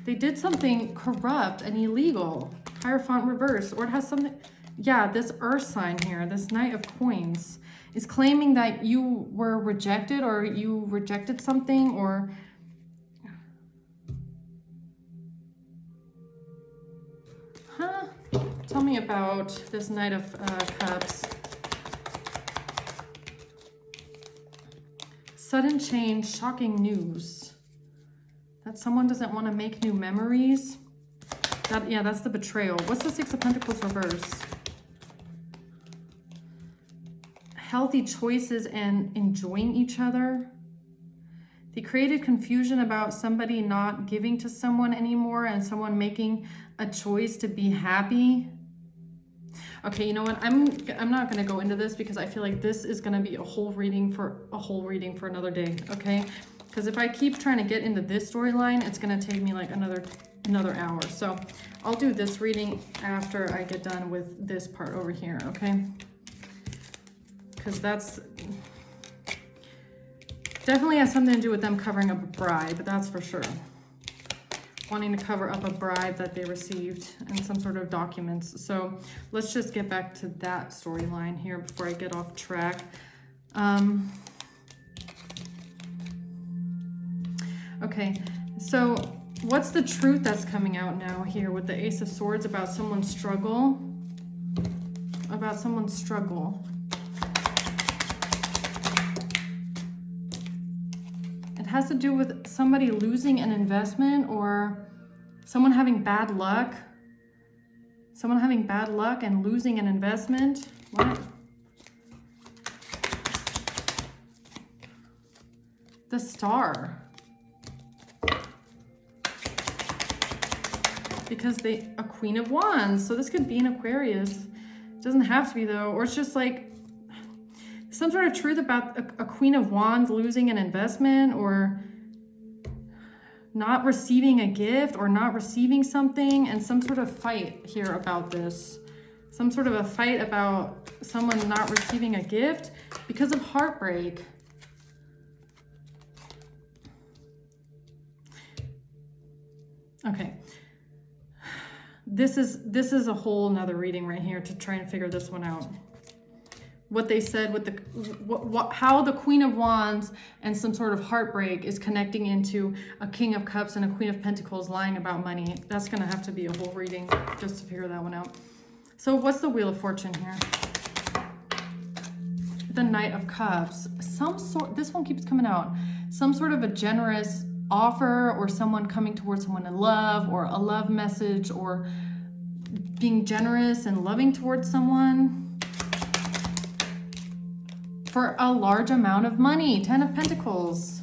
They did something corrupt and illegal. Hierophant reverse, or it has something... Yeah, this earth sign here, this Knight of Coins, is claiming that you were rejected, or you rejected something, or... Huh? Tell me about this Knight of Cups. Sudden change, shocking news. That someone doesn't want to make new memories. Yeah, that's the betrayal. What's the Six of Pentacles reverse? Healthy choices and enjoying each other. They created confusion about somebody not giving to someone anymore and someone making a choice to be happy. Okay, you know what? I'm not going to go into this because I feel like this is going to be a whole reading for another day, okay? Because if I keep trying to get into this storyline, it's going to take me like another hour. So I'll do this reading after I get done with this part over here, okay? Because that's definitely has something to do with them covering up a bribe, that's for sure. Wanting to cover up a bribe that they received and some sort of documents. So let's just get back to that storyline here before I get off track. Okay, so what's the truth that's coming out now here with the Ace of Swords about someone's struggle? About someone's struggle. It has to do with somebody losing an investment, or someone having bad luck. Someone having bad luck and losing an investment. What? The Star. Because a Queen of Wands. So this could be an Aquarius. It doesn't have to be though. Or it's just like some sort of truth about a Queen of Wands losing an investment, or not receiving a gift, or not receiving something, and some sort of fight here about this. Some sort of a fight about someone not receiving a gift because of heartbreak. Okay. This is a whole nother reading right here to try and figure this one out. what they said with the how the Queen of Wands and some sort of heartbreak is connecting into a King of Cups and a Queen of Pentacles lying about money. That's gonna have to be a whole reading just to figure that one out. So what's the Wheel of Fortune here? The Knight of Cups. Some sort, this one keeps coming out. Some sort of a generous offer, or someone coming towards someone in love, or a love message, or being generous and loving towards someone for a large amount of money. 10 of Pentacles.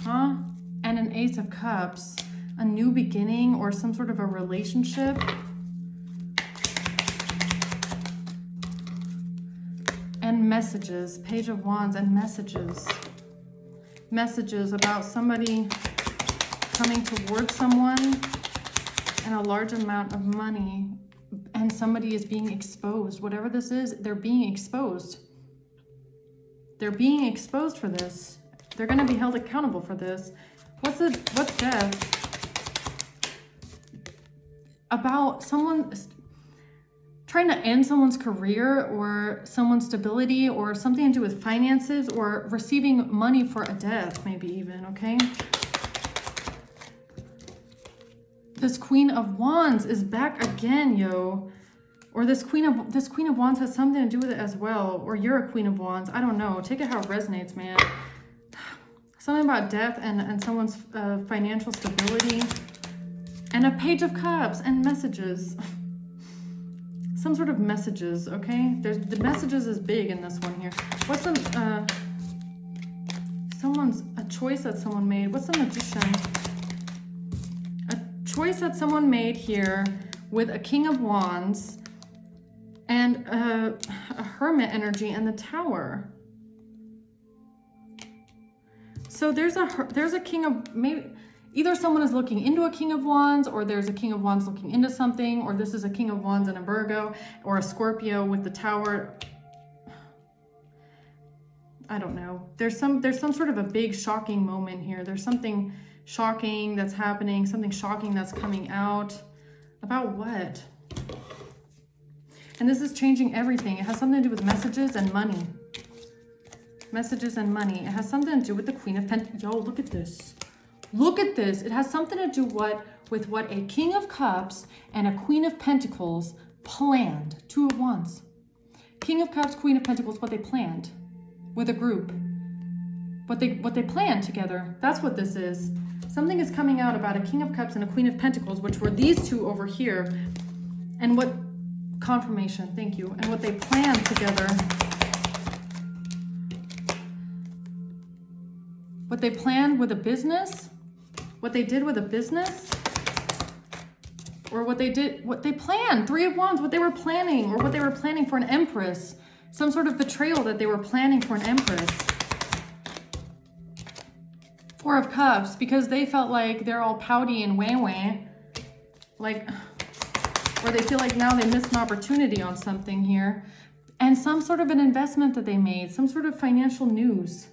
Huh? And an Ace of Cups. A new beginning or some sort of a relationship. And messages. Page of Wands and messages. Messages about somebody coming towards someone and a large amount of money. And somebody is being exposed. Whatever this is, they're being exposed. They're being exposed for this. They're going to be held accountable for this. What's death? About someone trying to end someone's career or someone's stability or something to do with finances or receiving money for a death, maybe even, okay? This Queen of Wands is back again, yo. Or this Queen of Wands has something to do with it as well. Or you're a Queen of Wands. I don't know. Take it how it resonates, man. Something about death and someone's financial stability. And a Page of Cups and messages. Some sort of messages, okay? The messages is big in this one here. What's the a choice that someone made? What's the Magician? Choice that someone made here with a King of Wands and a Hermit energy and the Tower. So there's a King of, maybe either someone is looking into a King of Wands, or there's a King of Wands looking into something, or this is a King of Wands and a Virgo or a Scorpio with the Tower. I don't know. There's some sort of a big shocking moment here. There's something shocking that's happening, something shocking that's coming out. About what? And this is changing everything. It has something to do with messages and money. Messages and money. It has something to do with the Queen of Pentacles. Yo, look at this. Look at this. It has something to do with what a King of Cups and a Queen of Pentacles planned. 2 of Wands. King of Cups, Queen of Pentacles, what they planned with a group. What they planned together. That's what this is. Something is coming out about a King of Cups and a Queen of Pentacles, which were these two over here. And what, confirmation, thank you. And what they planned together. What they planned with a business. What they did with a business. Or what they planned. 3 of Wands, what they were planning. Or what they were planning for an Empress. Some sort of betrayal that they were planning for an Empress. 4 of Cups, because they felt like they're all pouty and wah-wah. Like, or they feel like now they missed an opportunity on something here. And some sort of an investment that they made, some sort of financial news.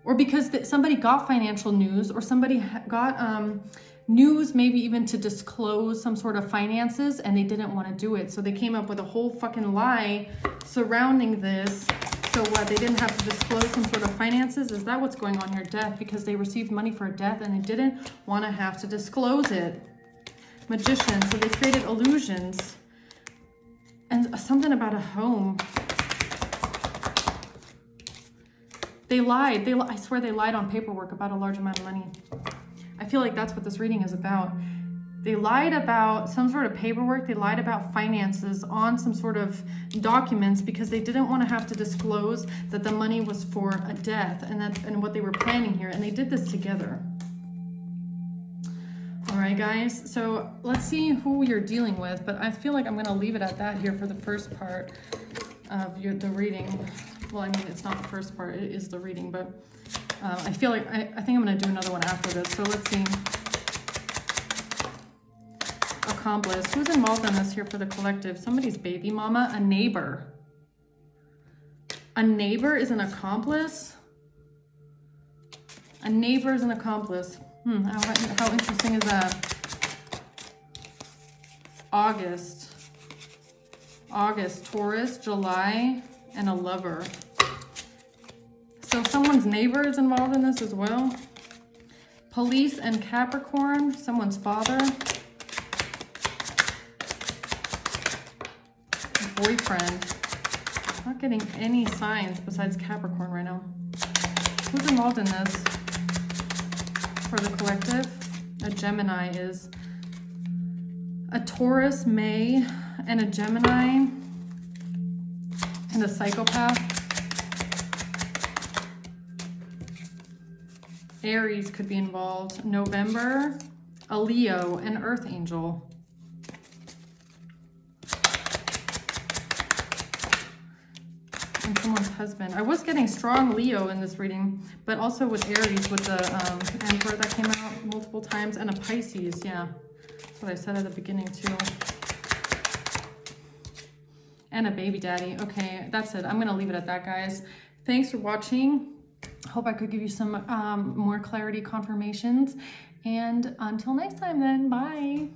Or because somebody got financial news, or somebody got news maybe even to disclose some sort of finances, and they didn't want to do it. So they came up with a whole fucking lie surrounding this. So what, they didn't have to disclose some sort of finances? Is that what's going on here? Death, because they received money for a death and they didn't want to have to disclose it. Magician, so they created illusions. And something about a home. They lied. I swear they lied on paperwork about a large amount of money. I feel like that's what this reading is about. They lied about some sort of paperwork. They lied about finances on some sort of documents because they didn't want to have to disclose that the money was for a death and what they were planning here. And they did this together. All right, guys. So let's see who you're dealing with. But I feel like I'm going to leave it at that here for the first part of the reading. Well, I mean, it's not the first part. It is the reading. But I feel like I think I'm going to do another one after this. So let's see. Accomplice. Who's involved in this here for the collective? Somebody's baby mama, a neighbor. A neighbor is an accomplice? A neighbor is an accomplice. How interesting is that? August. August, Taurus, July, and a lover. So someone's neighbor is involved in this as well. Police and Capricorn, someone's father. Boyfriend. Not getting any signs besides Capricorn right now. Who's involved in this for the collective? A Gemini is a Taurus, May, and a Gemini, and a psychopath. Aries could be involved. November, a Leo, an Earth Angel. And someone's husband. I was getting strong Leo in this reading, but also with Aries, with the Emperor that came out multiple times, and a Pisces, yeah. That's what I said at the beginning too. And a baby daddy. Okay, that's it. I'm gonna leave it at that, guys. Thanks for watching. Hope I could give you some more clarity confirmations. And until next time then, bye.